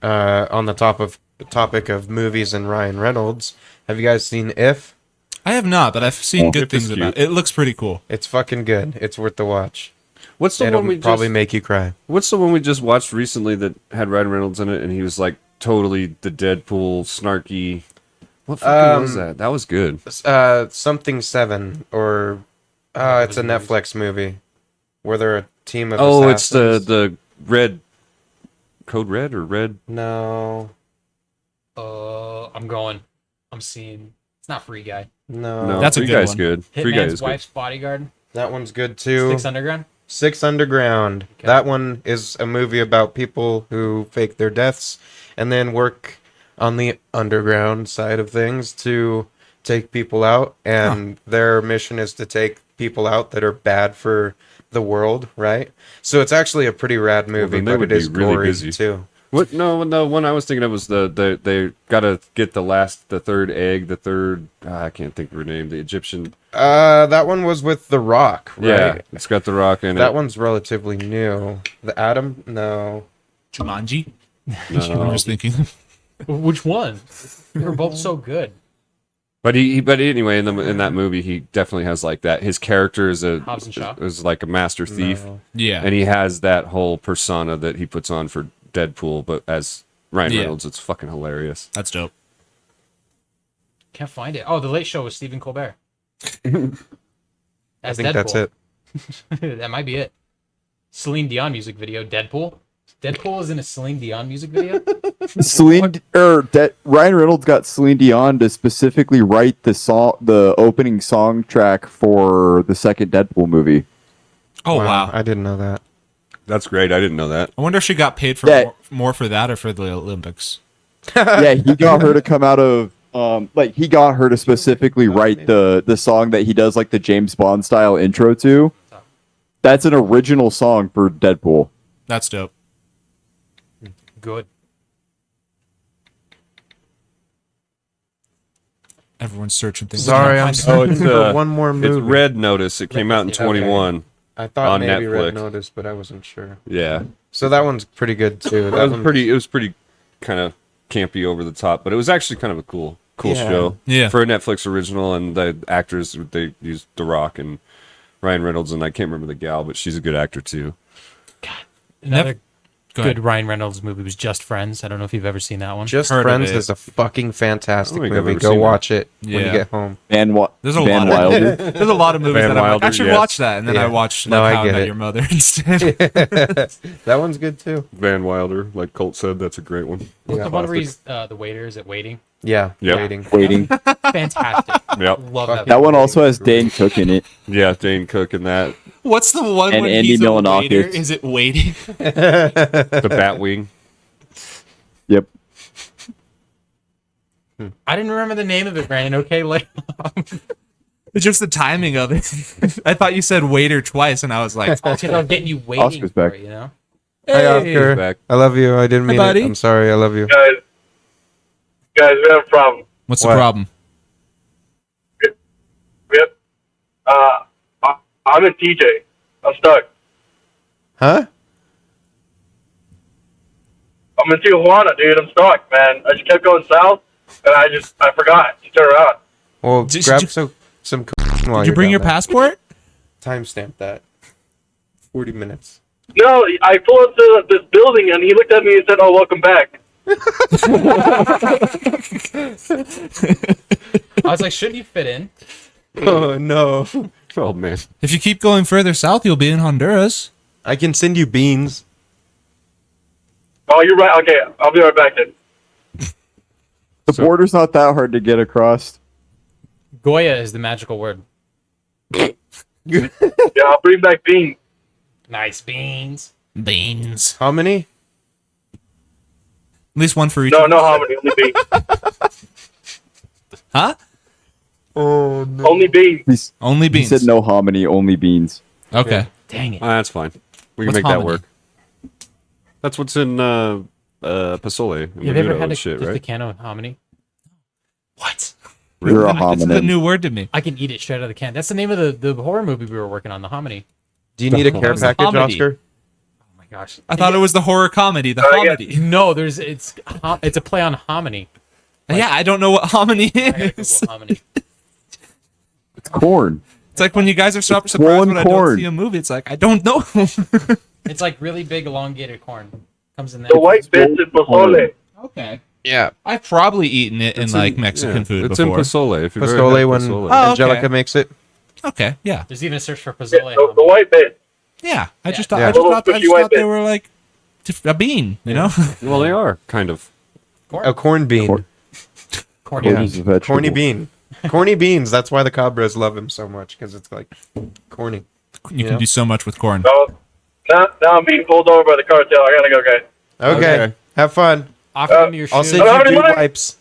On the topic of movies and Ryan Reynolds, have you guys seen If? I have not, but I've seen good If is things about cute. it. It looks pretty cool. It's fucking good. It's worth the watch. What's the It'll one we probably just, make you cry. What's the one we just watched recently that had Ryan Reynolds in it and he was like totally the Deadpool snarky. What fucking was that? That was good. Something 7 or it's a Netflix movie where they're a team of Oh, it's assassins. the red Code Red or Red. No. I'm seeing. It's not Free Guy. No, That's a Free good Guy's one. good. Free Guy Hitman's is good. Wife's Bodyguard. That one's good too. Six Underground. Six Underground. Okay. That one is a movie about people who fake their deaths and then work on the underground side of things to take people out. And their mission is to take people out that are bad for the world, right? So it's actually a pretty rad movie, then they but would it is be really gory busy. too. What? No, the one I was thinking of was they gotta get the third egg, I can't think of her name, the Egyptian. That one was with The Rock, right? Yeah, it's got the Rock in That it. one's relatively new. The Atom? No. Jumanji. I'm No. just thinking. Which one? They were both so good. But but anyway, in that movie, he definitely has like that. His character is Hobbs and Shaw? is like a master thief, No. Yeah. and he has that whole persona that he puts on for Deadpool, but as Ryan Yeah. Reynolds, it's fucking hilarious. That's dope. Can't find it. Oh, The Late Show with Stephen Colbert. I As think that's it. That might be it. Celine Dion music video. Deadpool. Deadpool is in a Celine Dion music video. Ryan Reynolds got Celine Dion to specifically write the opening song track for the second Deadpool movie. Oh wow. I didn't know that. That's great. I didn't know that. I wonder if she got paid for Yeah. more for that or for the Olympics. Yeah, he got her to come out of he got her to specifically write the song that he does like the James Bond style intro to. That's an original song for Deadpool. That's dope. Good. Everyone's searching things. Sorry, I'm It's, searching for one more It's movie. Red Notice. It came out in Okay. 21. I thought on maybe Red Netflix. Notice, but I wasn't sure. Yeah, So that one's pretty good too. that was one's- pretty. It was pretty kind of campy over the top, but it was actually kind of a cool Yeah. show. Yeah. For a Netflix original, and the actors they used The Rock and Ryan Reynolds, and I can't remember the gal, but she's a good actor too. Another Go ahead. good Ryan Reynolds movie was Just Friends. I don't know if you've ever seen that one. Just Heard of Friends it. is a fucking fantastic I don't think I've movie. ever Go seen watch it when Yeah. you get home. There's a Van lot of Wilder. There's a lot of movies Van that I'm like, I Wilder, should yes. watch that, and then Yeah. I watched No, like, I How I get Met it. Your Mother instead. That one's good too. Van Wilder, like Colt said, that's a great one. What's Yeah. the one where he's the waiter? Is it Waiting? Yeah. Yep. Waiting. Waiting. Fantastic. Yep. Love that. That one also has Dane Cook in it. Yeah, Dane Cook and that What's the one And when Andy he's a Milonakis. waiter? Is it Waiting? the Batwing. Yep. I didn't remember the name of it, Brandon. Okay, like It's just the timing of it. I thought you said waiter twice, and I was like, because I was getting you waiting Oscar's for back. it, you know. Hi, Oscar. back. I love you. I didn't mean buddy. it. I'm sorry. I love you. Guys, we have a problem. "What's What? the problem?" We have, I'm in TJ. I'm stuck. Huh? I'm in Tijuana, dude. I'm stuck, man. I just kept going south, and I forgot to turn around. Well, Did grab you- some while Did you you're bring down your there. passport? Timestamp that. 40 minutes. No, I pulled up to this building, and he looked at me and said, "Oh, welcome back." I was like, shouldn't you fit in? Oh, no. Oh man. If you keep going further south, you'll be in Honduras. I can send you beans. Oh, you're right. Okay, I'll be right back then. The border's not that hard to get across. Goya is the magical word. Yeah, I'll bring back beans. Nice beans. Beans. How many? At least one for each. No, no hominy, only beans. Huh? Oh, no. Only beans. Only He beans. said no hominy, only beans. Okay. Dang it. That's fine. We can What's make hominy? that work. That's what's in Pasole. Have you ever had a, shit, just a right? can of hominy? What? You're a This is a hominid. new word to me. I can eat it straight out of the can. That's the name of the horror movie we were working on, the hominy. Do you need a care was a package, comedy. Oscar? Oh my gosh. I thought it was the horror comedy, the yeah. hominy. No, it's a play on hominy. Yeah, I don't know what hominy I gotta is. Google hominy. It's corn. It's like when you guys are so surprised Swollen when I don't corn. see a movie. It's like, I don't know. It's like really big, elongated corn. Comes in there. The white bits in pozole. Okay. Yeah. I've probably eaten it in It's like in- Mexican yeah, food it's before. in Pasole. If you've ever Pasole had when Pasole. Oh, Angelica okay. makes it. Okay, yeah. There's even a search for Yeah, pozole. the hominy. white bit. Yeah. I just Yeah. thought I just Little thought, I squishy just white thought they bit. were like a bean, you know? Well, they are kind of. Corn. A corn bean. Corn. Corny. Yeah. Corn is a vegetable. Corny bean. Corny beans. That's why the Cabras love him so much, because it's like corny. You Yeah. can do so much with corn. No, now I'm being pulled over by the cartel. I gotta go, guys. Okay. Okay. Have fun. Offer him your I'll shoes. send I don't you have any dude money. wipes.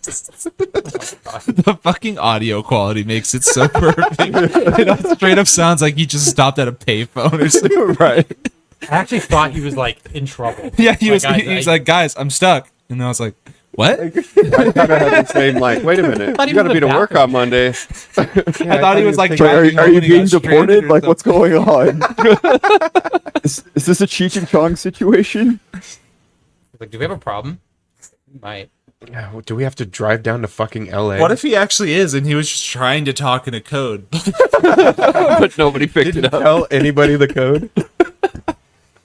The fucking audio quality makes it so perfect. It straight up sounds like he just stopped at a payphone or something. Right. I actually thought he was like in trouble. Yeah, he was. guys, He was like, "Guys, I'm stuck," and I was like, "What?" I kind of had the same, like, wait a minute. Thought he You got to was be to a work bathroom. on Monday. I thought he was like, Wait, are, driving are home you and he being got stranded deported? or Like, what's something. going on? Is this a Cheech and Chong situation? Like, do we have a problem? We might. Do we have to drive down to fucking LA? What if he actually is, and he was just trying to talk in a code? But nobody picked didn't it up. tell anybody the code?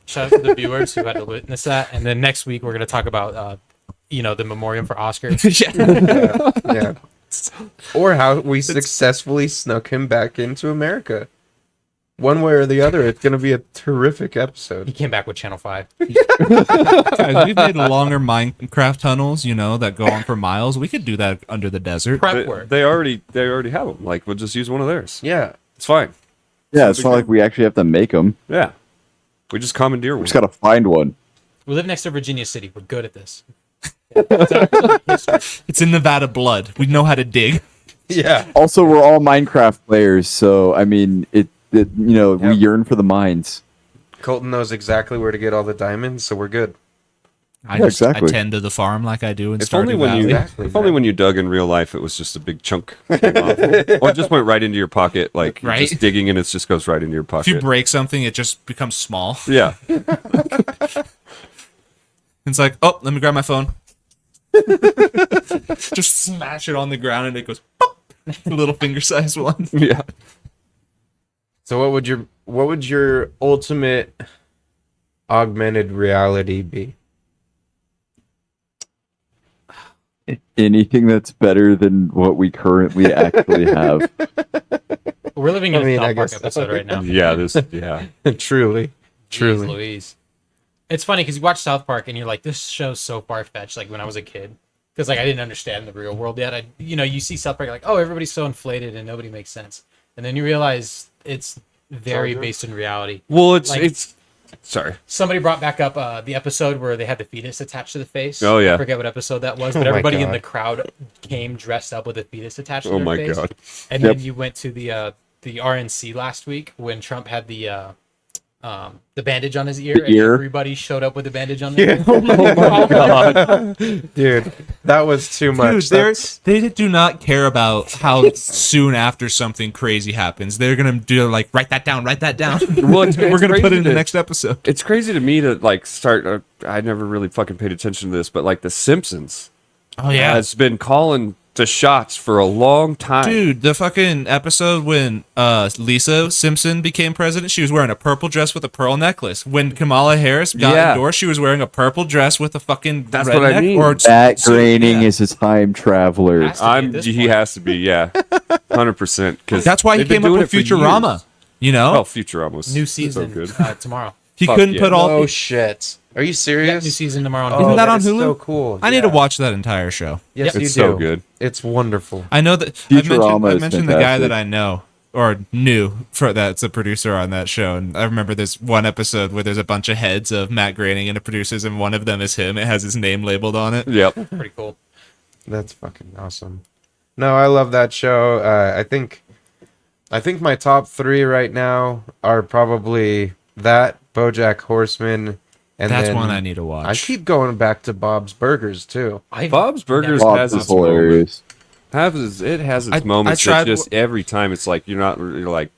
Shout out to the viewers who had to witness that. And then next week we're gonna talk about, the memoriam for Oscar. Yeah. Yeah. Or how we successfully snuck him back into America. One way or the other, it's going to be a terrific He episode. came back with Channel 5. Guys, we've made longer Minecraft tunnels, that go on for miles. We could do that under the desert. Prep work. They already have them. Like, we'll just use one of theirs. Yeah. It's fine. Yeah, it's not like we actually have to make them. Yeah. We just commandeer We one. just gotta find one. We live next to Virginia City. We're good at this. It's in Nevada blood. We know how to dig. Yeah. Also, we're all Minecraft players, so I mean, we Yep. yearn for the mines. Colton knows exactly where to get all the diamonds, so we're good. I Yeah, just exactly. I tend to the farm like I do in If Stardew only when Valley. you, Exactly, if only when you dug in real life, it was just a big chunk came off. Or it just went right into your pocket, like you're Right? just digging and it just goes right into your If you pocket. break something, it just becomes small. Yeah. It's like, oh, let me grab my phone. Just smash it on the ground and it goes pop. A little finger sized one. Yeah. So what would your ultimate augmented reality be? Anything that's better than what we currently actually have. We're living in I mean, a I South Park guess- episode right now. Yeah, yeah. Truly. Jeez Louise. It's funny because you watch South Park and you're like, this show's so far fetched. Like when I was a kid, because like I didn't understand the real world yet. You see South Park, you're like, oh, everybody's so inflated and nobody makes sense. And then you realize it's very based in reality. Well, it's Like- it's Sorry. Somebody brought back up the episode where they had the fetus attached to the face. Oh, yeah. I forget what episode that was, but my everybody in God. the crowd came dressed up with a fetus attached to Oh their my face. God. And Yep. then you went to the RNC last week when Trump had the bandage on his ear, and ear? everybody showed up with a bandage on their ear. Oh my god. Dude, that was too much. Dude, they do not care about how soon after something crazy happens. They're gonna do like write that down. Well, We're gonna crazy put it in the to- next episode. It's crazy to me to like start. I never really fucking paid attention to this, but like The Simpsons Oh has been calling the shots for a long time. dude, the fucking episode when Lisa Simpson became president, she was wearing a purple dress with a pearl necklace. When Kamala Harris got Yeah. endorsed, she was wearing a purple dress with a fucking That's red what I neck- mean. Or That so- graining yeah. is a time traveler. Has to be at this He point. has to be, yeah, 100%. Because That's why he came up with Futurama. You know, Oh, Futurama was New so season good. tomorrow. he fuck couldn't yeah. put all. Oh shit! Are you New serious? season tomorrow. Oh, Isn't that on is Hulu? So cool. I need to Yeah. watch that entire show. Yes, Yep. you It's do. so good. It's wonderful. I know that Futurama I is mentioned the guy fantastic. that I know or knew for that's a producer on that show, and I remember there's one episode where there's a bunch of heads of Matt Groening and the producers, and one of them is him. It has his name labeled on it. Yep. Pretty cool. That's fucking awesome. No, I love that show. I think my top 3 right now are probably that BoJack Horseman, and That's then one I need to watch. I keep going back to Bob's Burgers too. Bob's Burgers Bob has is its moments. hilarious. It has its I moments. tried- It's just every time it's like you're like,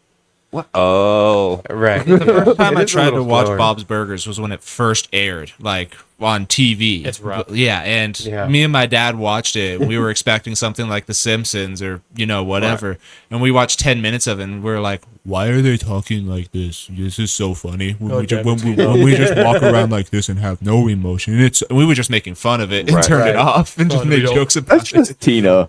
what? Oh, Right. The first time It I is a tried to little watch slower. Bob's Burgers was when it first aired, like on TV. It's rough. Yeah, and Yeah. me and my dad watched it. We were expecting something like The Simpsons or whatever, and we watched 10 minutes of it, and we're like, "Why are they talking like this? This is so funny. When, we, when we just walk around like this and have no emotion, we were just making fun of it and Right. turned it Right. off and just Fun, made we don't- jokes about That's just it." Tina.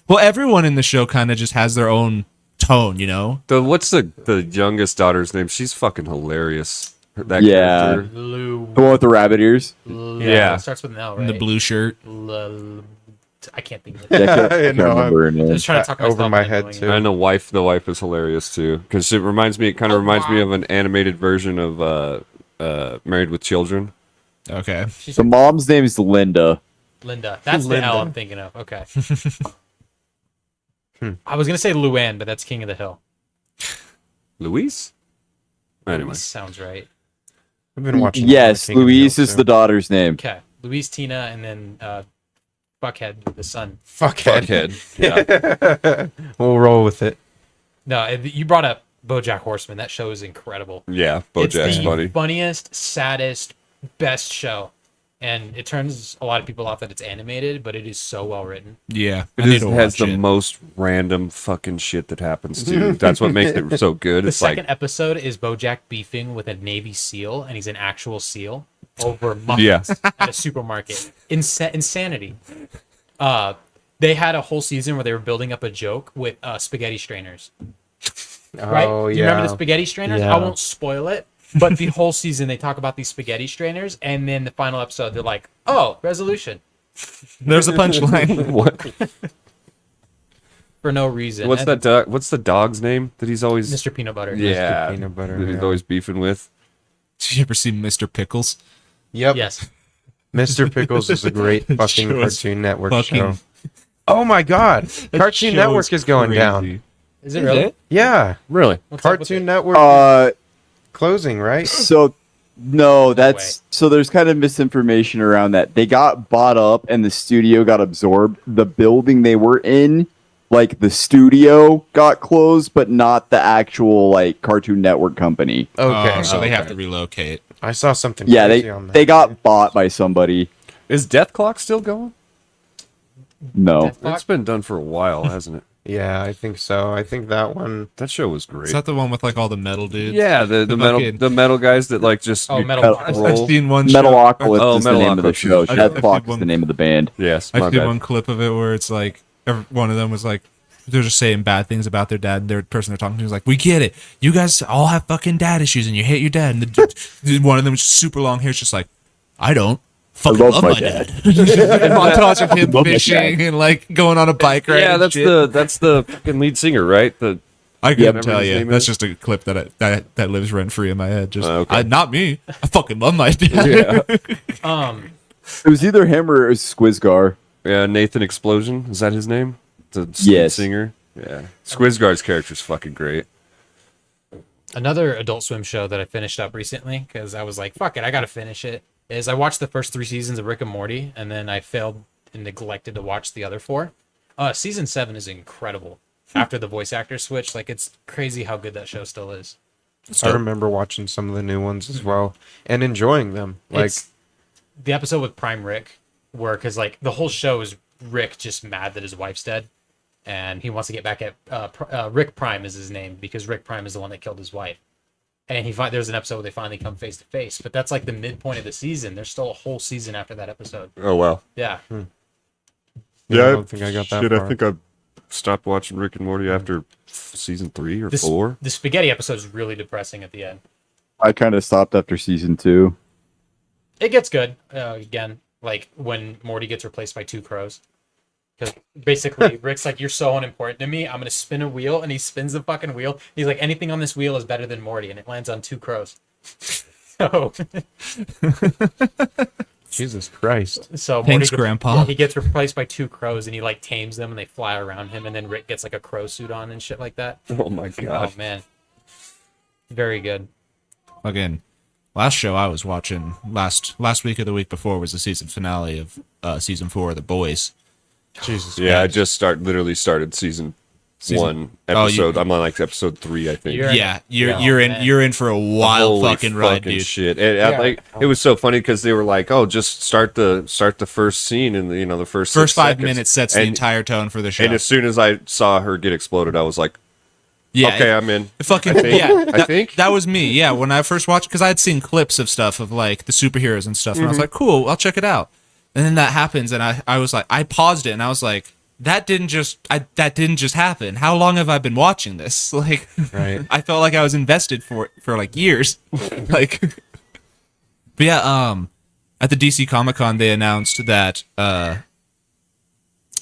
Well, everyone in the show kind of just has their own tone, you know. what's the youngest daughter's name? She's fucking hilarious. That Yeah. character. Lou. The one with the rabbit ears. Yeah. It starts with an L, In right? the blue shirt. I can't think of it. Yeah, I can't I know, remember her I name. was trying to talk Over myself my into head, doing it. too. And the wife is hilarious too, because it kind of reminds me of an animated version of Married with Children. Okay. She's The mom's name is Linda. Linda. That's Linda. the L I'm thinking of. Okay. I was gonna say Luann, but that's King of the Hill. Luis? Anyway, Louise sounds right. I've been watching. Yes, King of the Louise Hill, is too. the daughter's name. Okay. Louise, Tina, and then Buckhead, the son. Fuckhead. yeah, We'll roll with it. No, you brought up BoJack Horseman. That show is incredible. yeah. It's BoJack's the funny. funniest, saddest, best show. And it turns a lot of people off that it's animated, but it is so well written. Yeah. I It need is, to has watch the it. most random fucking shit that happens too. That's what makes it so good. The It's second like, episode is BoJack beefing with a Navy SEAL, and he's an actual SEAL over muffins Yeah. at a supermarket. Insanity. They had a whole season where they were building up a joke with spaghetti strainers. Right? Oh Do yeah. you remember the spaghetti strainers? Yeah. I won't spoil it. But the whole season they talk about these spaghetti strainers, and then the final episode they're like, "Oh, resolution." There's a punchline. what? For no reason. What's And that? What's the dog's name that he's always? Mr. Peanut Butter. Yeah, Peanut Butter, that he's yeah. always beefing with. Did you ever see Mr. Pickles? Yep. Yes. Mr. Pickles is a great fucking show is Cartoon Network fucking- show. Oh my god. Cartoon show Network is going crazy. down. Is it really? Yeah. Really? What's up with Cartoon it? Network closing, right? So no, way. that's so there's kind of misinformation around that. They got bought up and the studio got absorbed. The building they were in, like the studio got closed, but not the actual like Cartoon Network company. Okay. Oh, so they have okay. to relocate. I saw something Yeah, crazy on that. they got bought by somebody. Is Death Clock still going? No. Death Clock? It's been done for a while, hasn't it? Yeah, I think so. I think that one. That show was great. Is that the one with like all the metal dudes? Yeah, the fucking- metal guys that like just Oh, you Metal Metal- Box. I've roll. seen one Metalocalypse Oh, is the name of the Metalocalypse show. is the Death show. Clock I've is the name of the band. Yes, my I've seen bad. one clip of it where it's like one of them was like they're just saying bad things about their dad. And their person they're talking to was like, "We get it. You guys all have fucking dad issues, and you hate your dad." And one of them was super long hair. It's just like, I don't. Fucking love love my my dad. And montage of him Love my fishing dad. and like going on a bike ride. Yeah, and that's shit. the fucking lead singer, right? The I couldn't whatever tell his you. name That's is. just a clip that lives rent free in my head. Just Okay. not me. I fucking love my dad. Yeah. It was either him or it was Squizgar. Yeah, Nathan Explosion. Is that his name? The lead Yes. singer? Yeah. Squizgar's character's fucking great. Another Adult Swim show that I finished up recently because I was like, fuck it, I gotta finish it. Is I watched the first 3 seasons of Rick and Morty, and then I failed and neglected to watch the other 4. Season 7 is incredible. After the voice actor switch, like it's crazy how good that show still is. I remember watching some of the new ones as well and enjoying them. Like, It's the episode with Prime Rick, where because like the whole show is Rick just mad that his wife's dead, and he wants to get back at Rick Prime is his name because Rick Prime is the one that killed his wife. And there's an episode where they finally come face to face, but that's like the midpoint of the season. There's still a whole season after that episode. Oh, wow. Yeah, yeah, I don't think I got that Shit, far. I think I stopped watching Rick and Morty after season 3 or 4. the spaghetti episode is really depressing at the end. I kind of stopped after season 2. It gets good again, like when Morty gets replaced by 2 crows. Because basically, Rick's like, "You're so unimportant to me. I'm gonna spin a wheel," and he spins the fucking wheel. He's like, "Anything on this wheel is better than Morty," and it lands on 2 crows. So, Jesus Christ. so Thanks, Morty Grandpa. Yeah, he gets replaced by 2 crows, and he like tames them, and they fly around him, and then Rick gets like a crow suit on and shit like that. Oh, my God. Oh man, very good. Again, last show I was watching last week or the week before was the season finale of season 4 of The Boys. Jesus Yeah, I Christ. just literally started season 1 Oh, episode. I'm on like episode 3, I think. You're- Yeah, Oh, you're man. in for a wild Holy fucking ride, dude. shit! It was so funny because they were like, "Oh, just start the first scene in the first First 6 5 seconds." minutes sets the And- entire tone for the show. And as soon as I saw her get exploded, I was like, yeah, "Okay, I'm in." fucking think- yeah. I think. that was me. Yeah, when I first watched, because I had seen clips of stuff of like the superheroes and stuff, and I was like, "Cool, I'll check it out." And then that happens, and I was like, I paused it, and I was like, that didn't just happen. How long have I been watching this? Like, Right. I felt like I was invested for like years. Like, but yeah, at the DC Comic Con they announced that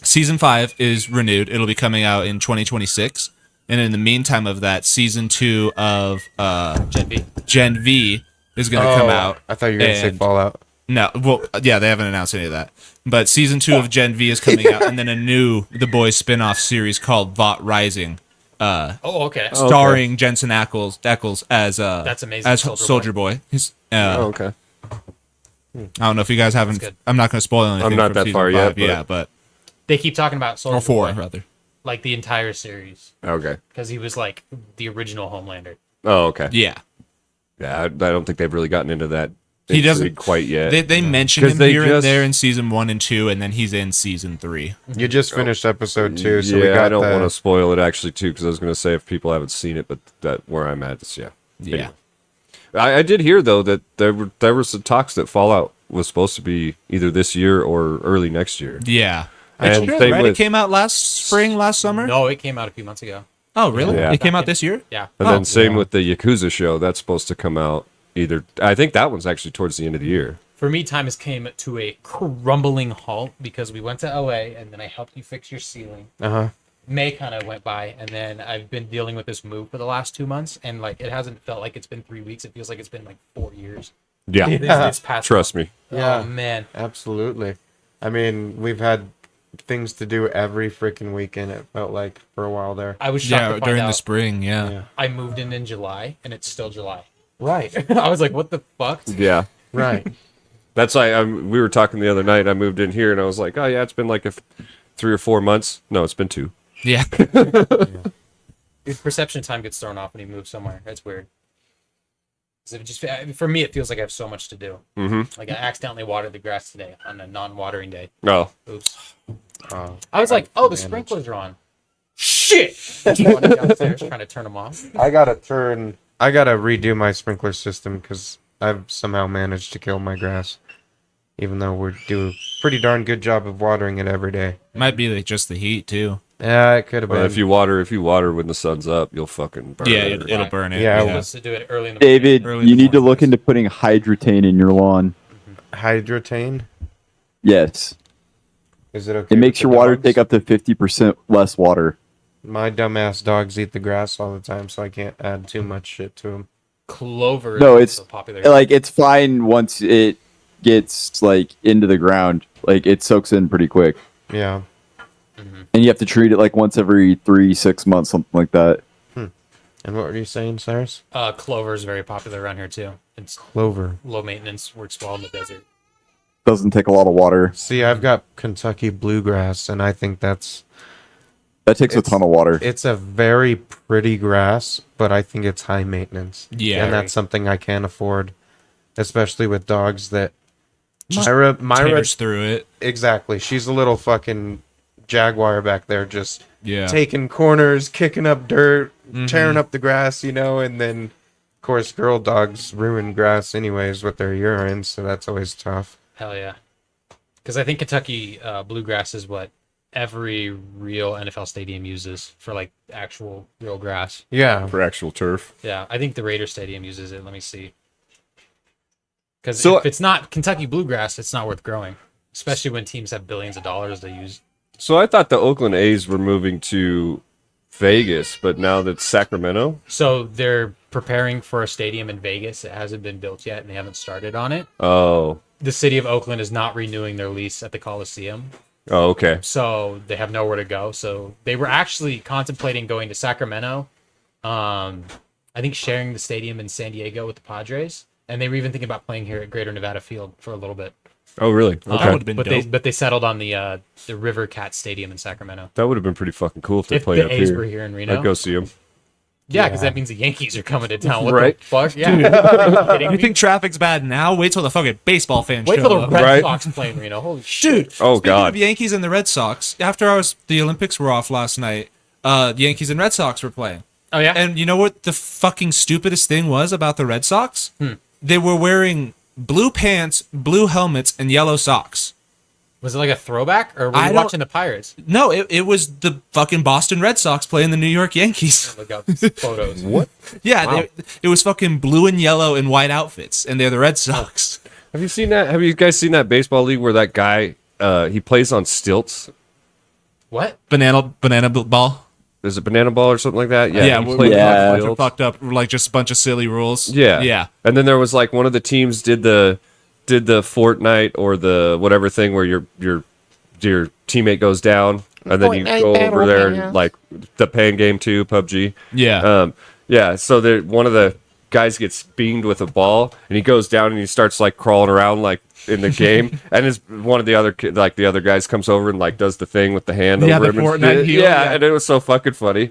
season 5 is renewed. It'll be coming out in 2026, and in the meantime of that, season 2 of Gen V is going to come out. I thought you were going to say and- Fallout. No, well, yeah, they haven't announced any of that. But season 2 of Gen V is coming out, and then a new The Boys spin-off series called Vought Rising, Oh, okay. starring Jensen Ackles as That's amazing, as Soldier Soldier Boy. He's, Oh, okay. I don't know if you guys haven't. good. I'm not going to spoil anything. I'm not from that season far 5, yet, but- Yeah, but They keep talking about Soldier or 4 Boy, rather. like the entire series, Okay. because he was like the original Homelander. Oh, okay. Yeah, Yeah, I don't think they've really gotten into that. He doesn't- intrigue quite yet. they mention 'Cause him they here and just- there in season 1 and 2, and then he's in season 3. You just finished episode 2, so yeah, we got I don't the... want to spoil it actually too, because I was going to say if people haven't seen it, but that where I'm at is Yeah. Anyway. I did hear though that there were some talks that Fallout was supposed to be either this year or early next year. Yeah. And It's same right? with- It came out last spring, last summer. No, it came out a few months ago. Oh, really? Yeah. It came out this year. Yeah. And Oh, then same with the Yakuza show. That's supposed to come out either. I think that one's actually towards the end of the year. For me, time has came to a crumbling halt because we went to LA and then I helped you fix your ceiling. Uh-huh. May kind of went by, and then I've been dealing with this move for the last 2 months, and like it hasn't felt like it's been 3 weeks. It feels like it's been like 4 years. Yeah, This past trust me. Yeah. Oh man, Absolutely. I mean, we've had things to do every freaking weekend, it felt like, for a while there. I was shocked to Yeah, find during the out spring. Yeah. Yeah. I moved in July, and it's still July. Right. I was like, what the fuck? Yeah, Right. that's like we were talking the other night. I moved in here and I was like, oh yeah, it's been like 3 or 4 months. No, it's been 2. Yeah. Perception time gets thrown off when you move somewhere. That's weird. 'Cause it just for me, it feels like I have so much to do. Mm-hmm. Like I accidentally watered the grass today on a non-watering day. Oh, Oops. Oh. I was like, oh, the Managed. sprinklers are on. Shit! Running downstairs trying to turn them off. I gotta redo my sprinkler system because I've somehow managed to kill my grass. Even though we do a pretty darn good job of watering it every day. Might be like just the heat too. Yeah, it could have well, been. if you water when the sun's up, you'll fucking burn. Yeah, it. it'll burn it. Yeah, I yeah. was to do it early in the David, Early you need to morning. look into putting hydrotane in your lawn. Hydrotane? Yes. Is it okay? It makes with your the water dogs? take up to 50% less water. My dumbass dogs eat the grass all the time, so I can't add too much shit to them. Clover No, is it's also popular. like it's fine once it gets like into the ground. Like it soaks in pretty quick, Yeah. and you have to treat it like once every 3-6 months, something like that. And what were you saying, Cyrus? Clover is very popular around here too. It's Clover. low maintenance, works well in the desert. Doesn't take a lot of water. See, I've got Kentucky bluegrass, and I think that takes a ton of water. it's a very pretty grass, but I think it's high maintenance. Yeah. And that's something I can't afford, especially with dogs that Just Myra Tears through it. exactly. She's a little fucking jaguar back there, just Yeah. taking corners, kicking up dirt, Mm-hmm. tearing up the grass, and then of course girl dogs ruin grass anyways with their urine, so that's always tough. Hell yeah. Because I think Kentucky bluegrass is what every real NFL stadium uses for like actual real grass. Yeah. For actual turf. Yeah, I think the Raiders stadium uses it. Let me see. Because So- if it's not Kentucky bluegrass, it's not worth growing, especially when teams have billions of dollars to use. So I thought the Oakland A's were moving to Vegas, but now that's Sacramento. So they're preparing for a stadium in Vegas. It hasn't been built yet, and they haven't started on it. Oh. The city of Oakland is not renewing their lease at the Coliseum, Oh, okay. so they have nowhere to go. So they were actually contemplating going to Sacramento. I think sharing the stadium in San Diego with the Padres, and they were even thinking about playing here at Greater Nevada Field for a little bit. Oh, really? That Okay. would have been dope. But they settled on the River Cat Stadium in Sacramento. That would have been pretty fucking cool if they If played the up A's here. were here in Reno, I'd go see them. yeah, because that means the Yankees are coming to town. What Right. the fuck? Yeah, are you kidding You me? think traffic's bad now? Wait till the fucking baseball fans Wait show till the up. Red Right. Sox play in Reno. Holy shit! Dude, Oh, speaking God. of Yankees and the Red Sox, after the Olympics were off last night, the Yankees and Red Sox were playing. Oh yeah, And you know what the fucking stupidest thing was about the Red Sox? They were wearing blue pants, blue helmets, and yellow socks. was it like a throwback, or were I you don't- watching the Pirates? No, it was the fucking Boston Red Sox playing the New York Yankees. Look up photos. What? Yeah, Wow. it was fucking blue and yellow and white outfits, and they're the Red Sox. Have you seen that? Have you guys seen that baseball league where that guy he plays on stilts? What? Banana ball. Is it banana ball or something like that? Yeah, he we- plays we- on Yeah. bunch of stilts. fucked up, like just a bunch of silly rules. Yeah. yeah. And then there was like one of the teams did the Fortnite or the whatever thing where your teammate goes down and then you go over there and like the pain game too, PUBG. Yeah. Yeah, so there one of the guys gets beamed with a ball and he goes down and he starts like crawling around like in the game and his one of the other like the other guys comes over and like does the thing with the hand Yeah, over the him and Fortnite shit. heel, yeah, yeah. and it was so fucking funny.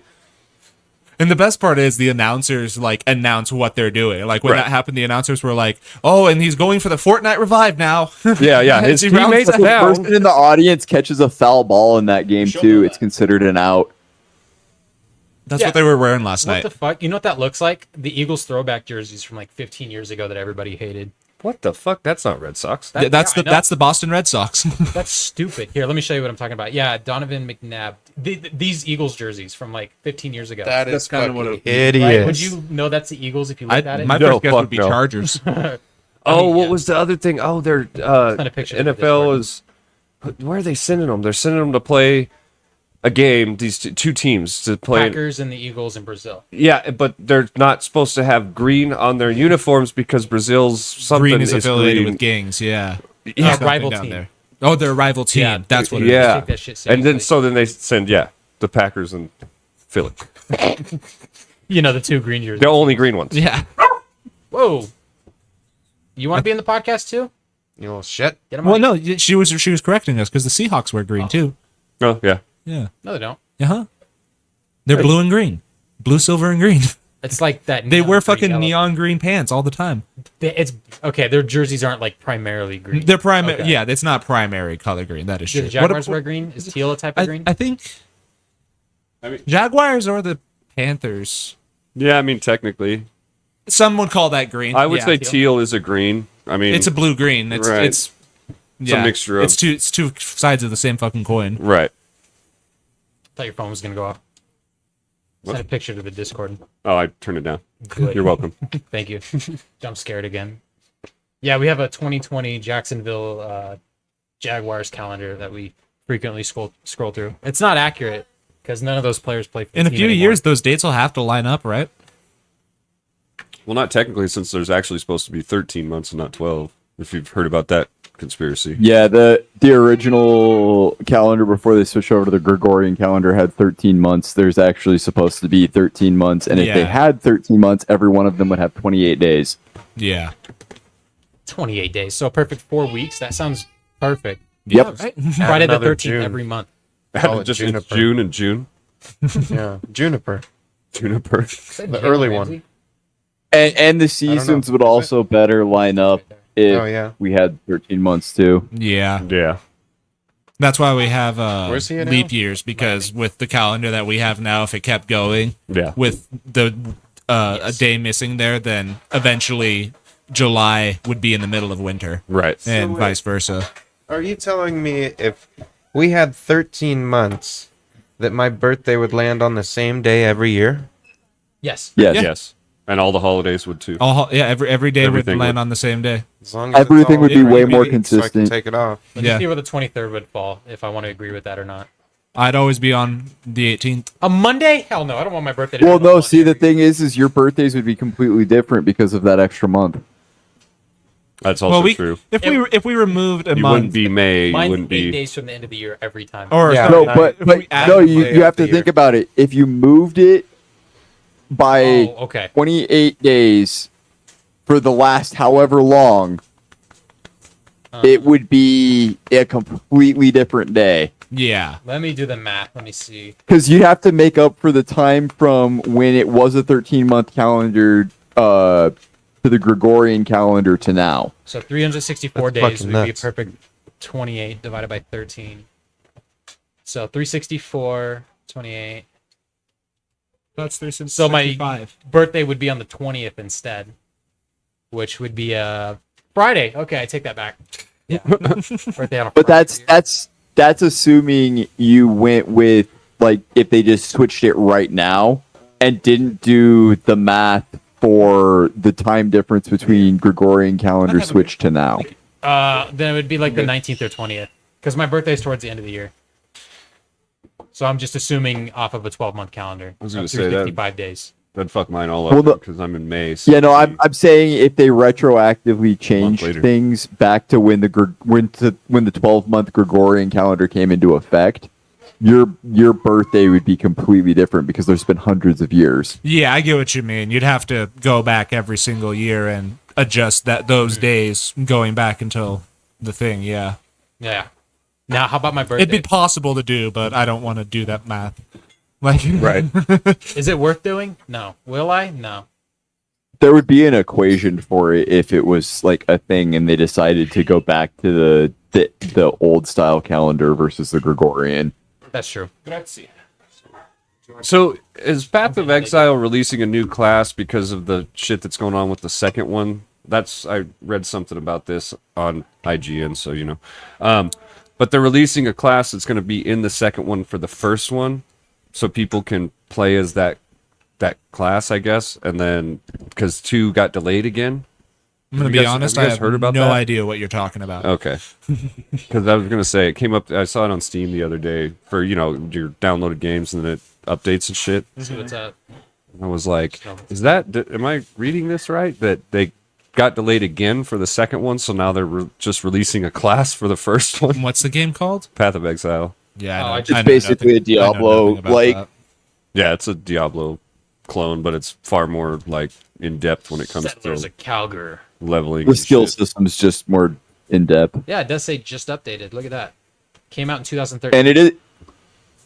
And the best part is the announcers like announce what they're doing. Like when Right. that happened, the announcers were like, "Oh, and he's going for the Fortnite revive now." Yeah, his He rounds teammates up If the down. person in the audience catches a foul ball in that game Show too, me it's that. considered an out. That's Yeah. what they were wearing last What night. the fuck? You know what that looks like? The Eagles throwback jerseys from like 15 years ago that everybody hated. What the fuck? That's not Red Sox. That- That's yeah, I know. that's the Boston Red Sox. That's stupid. Here, let me show you what I'm talking about. Yeah, Donovan McNabb. These Eagles jerseys from like 15 years ago. That is kinda fucking what it- hideous. Right? Would you know that's the Eagles if you looked at it? My No, first guess fuck would be no. Chargers. Oh, what yeah. was the other thing? Oh, they're Send a picture to the NFL Discord. is. Where are they sending them? They're sending them to play a game. These two teams to play. Packers and the Eagles in Brazil. Yeah, but they're not supposed to have green on their uniforms because Brazil's something Green is affiliated green. with gangs. Yeah. Yeah, Something rival down team. there. Oh, their rival team. Yeah, That's what it is. Yeah, Take that shit and then seriously. then they send the Packers and Philly, You know the two green jerseys. the only green ones. Yeah. Whoa. You want to be in the podcast too? You little shit. Get 'em Well, on. no, she was correcting us because the Seahawks wear green too. Oh yeah, Yeah. No, they don't. Uh huh. They're blue and green, blue, silver, and green. It's like that. They neon wear green, fucking yellow. neon green pants all the time. It's okay. Their jerseys aren't like primarily green. They're primary. Okay. Yeah, it's not primary color green. That is Do true. the Jaguars wear green? Is teal a type of green? I think. I mean- Jaguars or the Panthers. yeah. I mean, technically, Some would call that green. I would Yeah. say teal is a green. I mean, It's a blue green. It's Right. it's yeah, mixture of- it's two sides of the same fucking coin. right. Thought your phone was gonna go off. Send a picture to the Discord. Oh, I turned it down. Do it. You're welcome. Thank you. I'm scared again. Yeah, we have a 2020 Jacksonville Jaguars calendar that we frequently scroll through. It's not accurate because none of those players play for the In a team few anymore. years, those dates will have to line up, right? Well, not technically, since there's actually supposed to be 13 months and not 12. If you've heard about that conspiracy. Yeah, the original calendar before they switched over to the Gregorian calendar had 13 months. There's actually supposed to be 13 months, and if they Yeah. had 13 months, every one of them would have 28 days. Yeah. 28 days, so a perfect 4 weeks. That sounds perfect. Yep. Right? Friday the another 13th June. every month. Call it Just it's Juniper. June and June. Yeah, Juniper. Juniper. The early one. And the seasons would Is it? also better line up if Oh, yeah. we had 13 months too. Yeah. Yeah. That's why we have Where's he at leap now? years, because with the calendar that we have now, if it kept going Yeah. with the a day missing there, then eventually July would be in the middle of winter, Right. and wait. vice versa. Are you telling me if we had 13 months that my birthday would land on the same day every year? Yes. Yes. Yeah. Yes. And all the holidays would too. Every day would Everything land would. on the same day. As long as it's Everything all would be it way would more be- so I can consistent. take it off. Let's Yeah. see where the 23rd would fall, if I want to agree with that or not. I'd always be on the 18th. A Monday? Hell no, I don't want my birthday to Well, be on a no. See, Monday. the thing is your birthdays would be completely different because of that extra month. That's also true. If we removed a You month, wouldn't be May. You Mine's wouldn't 8 be. days from the end of the year every time. or Yeah. No, If but we add no, the you day have of the to think year. about it. If you moved it by Oh, okay. 28 days for the last however long, it would be a completely different day. yeah, Let me do the math. Let me see. Because you have to make up for the time from when it was a 13-month calendar to the Gregorian calendar to now. So 364 That's days fucking would be a nuts. perfect 28 divided by 13. So 364, 28. that's So my birthday would be on the 20th instead, which would be a Friday. Okay, I take that back. Yeah. Birthday on a But Friday. that's assuming you went with, like, if they just switched it right now and didn't do the math for the time difference between Gregorian calendar switch to now. Then it would be like the 19th or 20th, because my birthday is towards the end of the year. So I'm just assuming off of a 12-month calendar. I was gonna of say that- 365 days. That'd fuck mine all Well, up because I'm in May. So Yeah, no, I'm saying if they retroactively changed later. things back to when the 12-month Gregorian calendar came into effect, your birthday would be completely different because there's been hundreds of years. Yeah, I get what you mean. You'd have to go back every single year and adjust those days going back until the thing. Yeah, Yeah. Now, how about my birthday? it'd be possible to do, but I don't want to do that math. Like, right. Is it worth doing? No. Will I? No. There would be an equation for it if it was like a thing and they decided to go back to the old style calendar versus the Gregorian. That's true. So is Path of Exile releasing a new class because of the shit that's going on with the second one? I read something about this on IGN, so you know. But they're releasing a class that's going to be in the second one for the first one, so people can play as that class, I guess. And then because 2 got delayed again. I'm gonna Have be you guys- honest. have you I guys have heard about no that? idea what you're talking about. Okay. Because I was gonna say it came up. I saw it on Steam the other day for your downloaded games and then it updates and shit. See what's up. I was like, is that? Am I reading this right? That they got delayed again for the second one, so now they're just releasing a class for the first one. What's the game called? Path of Exile. Yeah, Oh, I it's know, I know basically nothing- a I know Diablo, nothing about like- that. Yeah, it's a Diablo clone, but it's far more like in depth when it comes Settlers to of Calgary. leveling. The and skill shit. system's just more in depth. Yeah, it does say just updated. Look at that. Came out in 2013. And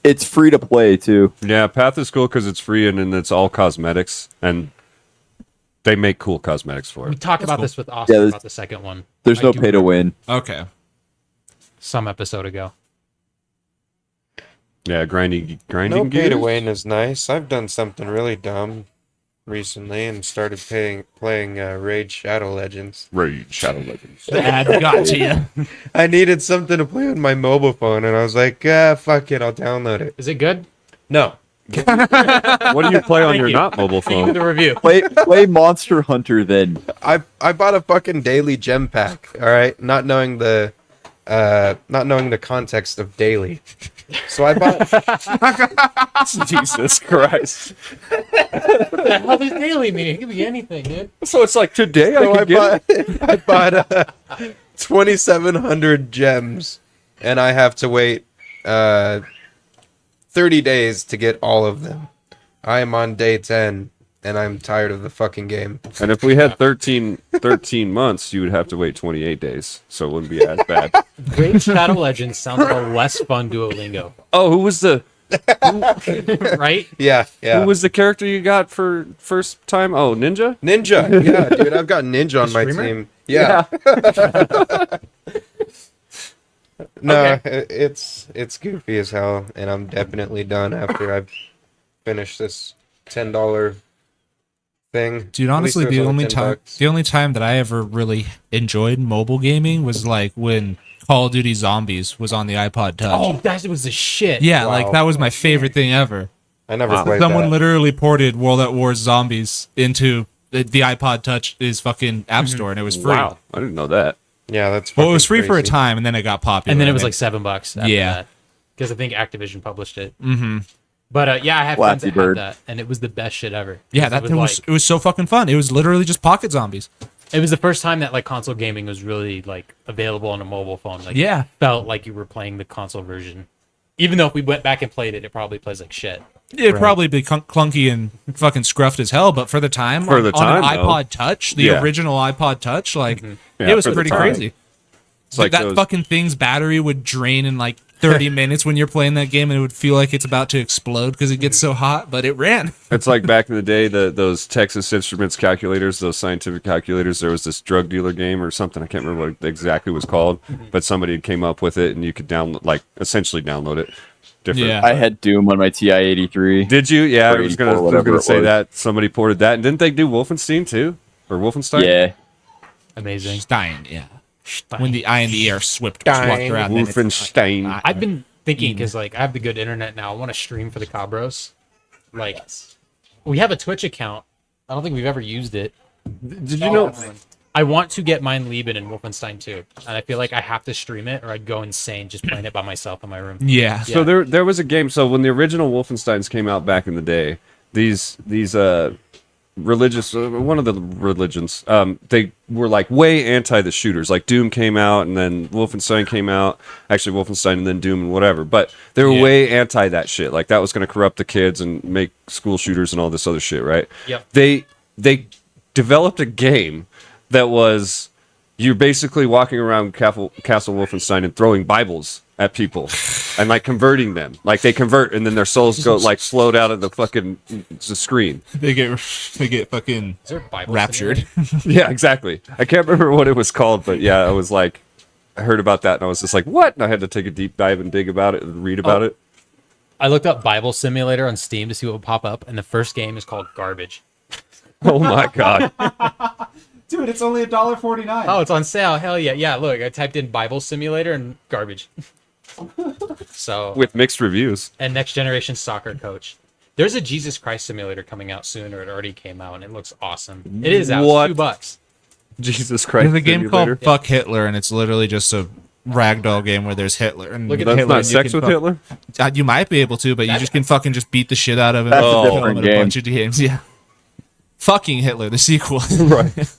it's free to play too. Yeah, Path is cool because it's free and it's all cosmetics, and they make cool cosmetics for We it. talked about this with Austin Yeah, about the second one. There's I no do pay to remember win. Okay. Some episode ago. Yeah, grinding No pay to gears? win is nice. I've done something really dumb recently and started playing Raid Shadow Legends. Raid Shadow Legends. Ad got to you. I needed something to play on my mobile phone, and I was like, fuck it, I'll download it. Is it good? No. What do you play on Thank your you. not mobile Thank you for phone? the review. Play Monster Hunter then. I bought a fucking daily gem pack, all right? Not knowing the not knowing the context of daily. So I bought Jesus Christ. What the hell does daily mean? It could be anything, dude. So it's like today I so could get it. I bought 2,700 gems, and I have to wait 30 days to get all of them. I am on day 10, and I'm tired of the fucking game. And if we had 13 months, you would have to wait 28 days. So it wouldn't be as bad. Great Shadow Legends sounds like a less fun Duolingo, Oh, who was the right? Yeah. who was the character you got for first time? Oh, Ninja? Ninja? Yeah, dude, I've got Ninja on my streamer? team. Yeah. No, it's goofy as hell, and I'm definitely done after I've finished this $10 thing. Dude, At honestly, least it the was only $10. time that I ever really enjoyed mobile gaming was like when Call of Duty Zombies was on the iPod Touch. Oh, that was the shit. Yeah, wow. like that was my favorite thing ever. I never played Someone that. literally ported World at War Zombies into the iPod Touch is fucking App Store, and it was free. Wow. I didn't know that. Yeah, that's Well, it was free fucking for a crazy. time, and then it got popular. And then it was like $7 after Yeah. that. Because I think Activision published it. Mm-hmm. But yeah, I had Flappy friends that had Bird. that, and it was the best shit ever. yeah, 'Cause that it thing was like, it was so fucking fun. It was literally just pocket zombies. it was the first time that like console gaming was really like available on a mobile phone. Like, Yeah. it felt like you were playing the console version. Even though if we went back and played it, it probably plays like shit. It'd probably be clunky and fucking scruffed as hell, but for the time, For the on an time, though. iPod Touch, the Yeah. original iPod Touch, like Yeah, it was for the pretty time. crazy. It's like that those- fucking thing's battery would drain in like 30 minutes when you're playing that game, and it would feel like it's about to explode because it gets so hot, but it ran. It's like back in the day, those Texas Instruments calculators, those scientific calculators. There was this drug dealer game or something. I can't remember what it exactly was called, but somebody came up with it, and you could essentially download it. Different. Yeah. I had Doom on my TI-83. Did you? Yeah, I Or was 84, gonna whatever it say was. that somebody ported that, and didn't they do Wolfenstein too, or Wolfenstein? Yeah. Amazing. Stein, yeah. When the I and the E are swapped Stein. around. then it's- Wolfenstein. I've been thinking because like I have the good internet now. I want to stream for the Cabros. Like, we have a Twitch account. I don't think we've ever used it. Did you know? I want to get mine Lieben and Wolfenstein 2, and I feel like I have to stream it or I'd go insane just playing it by myself in my room. Yeah. So there was a game. So when the original Wolfensteins came out back in the day, these religious one of the religions they were like way anti the shooters. Like Doom came out and then Wolfenstein came out. Actually Wolfenstein and then Doom and whatever. But they were Yeah. way anti that shit. Like that was going to corrupt the kids and make school shooters and all this other shit. Right? Yep. They developed a game that was you're basically walking around Castle Wolfenstein and throwing Bibles at people and like converting them. Like they convert and then their souls go like float out of the fucking the screen. They get fucking Is there a Bible raptured. simulator? Yeah, exactly. I can't remember what it was called, but yeah, I was like, I heard about that and I was just like, what? And I had to take a deep dive and dig about it and read about it. I looked up Bible Simulator on Steam to see what would pop up, and the first game is called Garbage. Oh my god. Dude, it's only $1.49. Oh, it's on sale. Hell yeah. Yeah, look, I typed in Bible Simulator and Garbage. So, With mixed reviews. and Next Generation Soccer Coach. There's a Jesus Christ Simulator coming out soon, or it already came out, and it looks awesome. It is out. What? It's $2. Jesus Christ. There's a game Simulator. called Fuck Hitler, and it's literally just a ragdoll game where there's Hitler. And Look at That's Hitler, not and you sex can with Hitler? You might be able to, but you just can fucking just beat the shit out of him. That's and a kill him different in a game. bunch of games. Yeah. Fucking Hitler, the sequel. Right.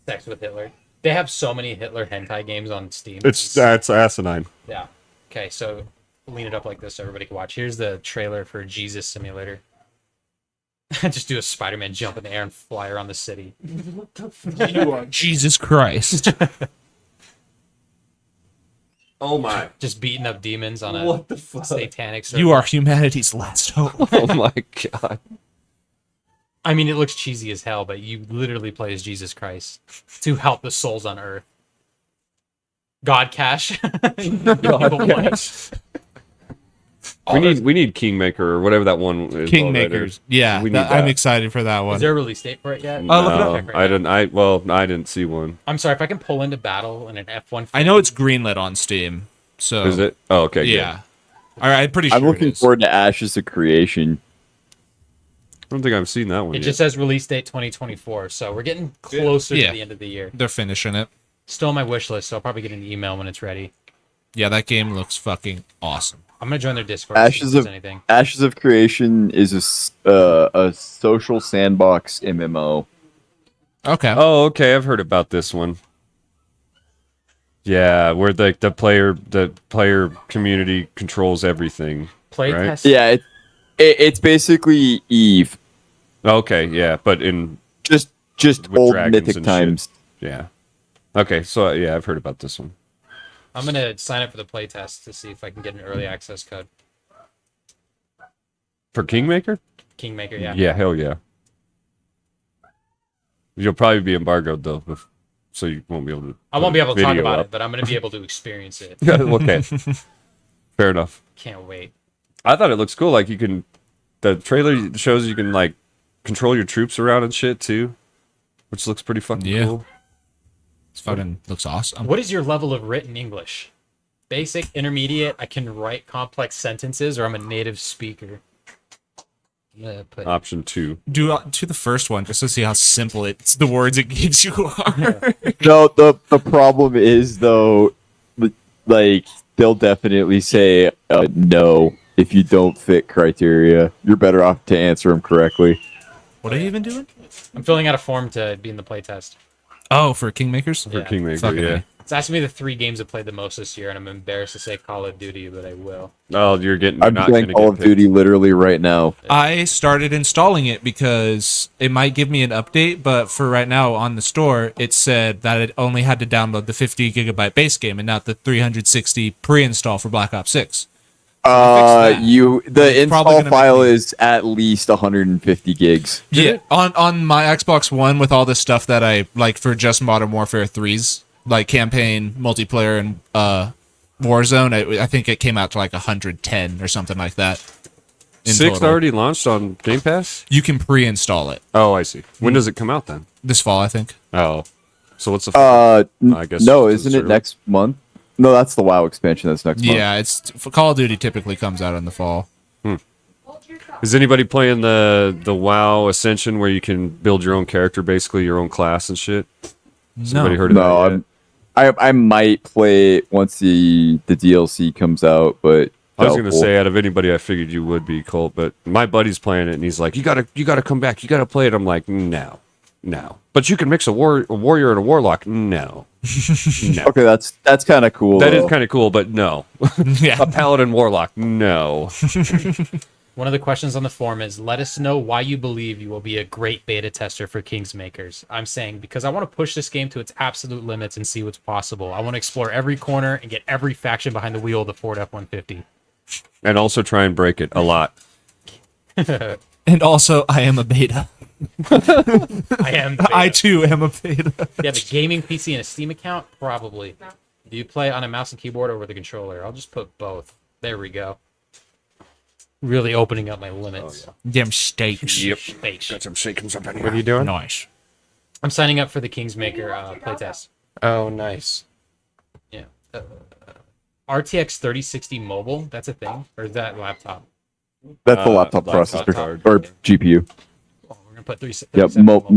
Sex with Hitler. They have so many Hitler hentai games on Steam. That's asinine. Yeah. Okay, so lean it up like this so everybody can watch. Here's the trailer for Jesus Simulator. Just do a Spider-Man jump in the air and fly around the city. You are Jesus Christ. Oh my. Just beating up demons on a What the fuck? satanic server. You are humanity's last hope. Oh my god. I mean, it looks cheesy as hell, but you literally play as Jesus Christ to help the souls on Earth. God Cash. God, yes. We need Kingmaker or whatever that one is. Kingmakers. Yeah, We need I'm that. excited for that one. Is there a release date for it yet? Oh, look it No, up. Check right now. I didn't see one. I'm sorry, if I can pull into battle in an F-150. I know it's greenlit on Steam. So Is it? Oh, okay. good. Yeah. All right, I'm pretty sure I'm looking it is. forward to Ashes of Creation. I don't think I've seen that one It yet. just says release date 2024, so we're getting closer Yeah. to the end of the year. They're finishing it. Still on my wish list, so I'll probably get an email when it's ready. Yeah, that game looks fucking awesome. I'm gonna join their Discord. See if there's anything. Ashes of Creation is a social sandbox MMO. Okay. Oh, okay. I've heard about this one. Yeah, where the player community controls everything. Playtest. Yeah, it's basically Eve, Okay, yeah, but in just With old dragons mythic and times. yeah. Okay, so yeah, I've heard about this one. I'm gonna sign up for the playtest to see if I can get an early access code. For Kingmaker? Kingmaker, yeah. Yeah, hell yeah. You'll probably be embargoed though, so you won't be able to. I won't be able to talk video about up. it, but I'm gonna be able to experience it. Yeah, okay. Fair enough. Can't wait. I thought it looks cool. Like you can, the trailer shows you can like control your troops around and shit too, which looks pretty fucking Yeah. cool. It fucking looks awesome. What is your level of written English? Basic, intermediate. I can write complex sentences, or I'm a native speaker. I'm gonna put Option 2. Do the first one just to see how simple it's the words it gives you are. No, the problem is though, like they'll definitely say no if you don't fit criteria. You're better off to answer them correctly. What are you even doing? I'm filling out a form to be in the playtest. Oh, for Kingmakers? For Yeah. Kingmaker, Fucking yeah. A. It's asking me the 3 games I played the most this year, and I'm embarrassed to say Call of Duty, but I will. Oh, you're I'm not playing gonna Call get of picked. Duty literally right now. I started installing it because it might give me an update, but for right now on the store, it said that it only had to download the 50 gigabyte base game and not the 360 pre-install for Black Ops 6. that. The probably install gonna file make me- is at least 150 gigs. Yeah, on my Xbox One with all the stuff that I like for just Modern Warfare 3's, like campaign, multiplayer, and Warzone, I think it came out to like 110 or something like that. in 6 total. already launched on Game Pass? You can pre-install it Oh, I see. When does it come out then? this fall, I think. Oh. So what's the I guess No, it's isn't it early. next month? No, that's the WoW expansion. That's next month. Yeah, it's Call of Duty typically comes out in the fall. Is anybody playing the WoW Ascension where you can build your own character, basically your own class and shit? Somebody heard of No, that yet? I might play it once the DLC comes out, but I was gonna doubtful. say out of anybody, I figured you would be, Colt. But my buddy's playing it, and he's like, "You gotta come back. You gotta play it." I'm like, "No. But you can mix a warrior and a warlock." No. No. Okay, that's kind of cool. That is though. kind of cool, but no. Yeah. A paladin warlock, no. One of the questions on the forum is, let us know why you believe you will be a great beta tester for Kingmakers. I'm saying because I want to push this game to its absolute limits and see what's possible. I want to explore every corner and get every faction behind the wheel of the Ford F-150. And also try and break it a lot. And also, I am a beta. I am. Beta. I too am a beta. You have a gaming PC and a Steam account? Probably. Do you play on a mouse and keyboard or with a controller? I'll just put both. There we go. Really opening up my limits. Damn steaks. Yep. Space. Got some shakings up in What are you doing? Nice. I'm signing up for the Kingmaker playtest. Oh, nice. Yeah. RTX 3060 mobile, that's a thing? Or is that laptop? That's the laptop laptop processor card. or GPU. Oh, we're going to put 360. Yep,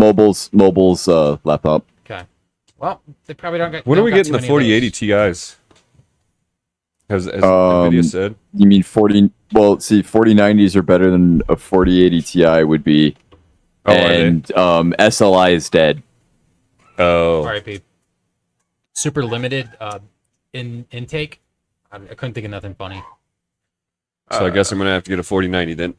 mobile's laptop. Okay. Well, they probably don't get. When they are we don't got getting the too many of 4080 those. Ti's? As Nvidia said. You mean 40? Well, see, 4090s are better than a 4080 Ti would be, Oh, are they? and SLI is dead. Oh. RIP. Super limited intake. I couldn't think of nothing funny. So I guess I'm gonna have to get a 4090 then.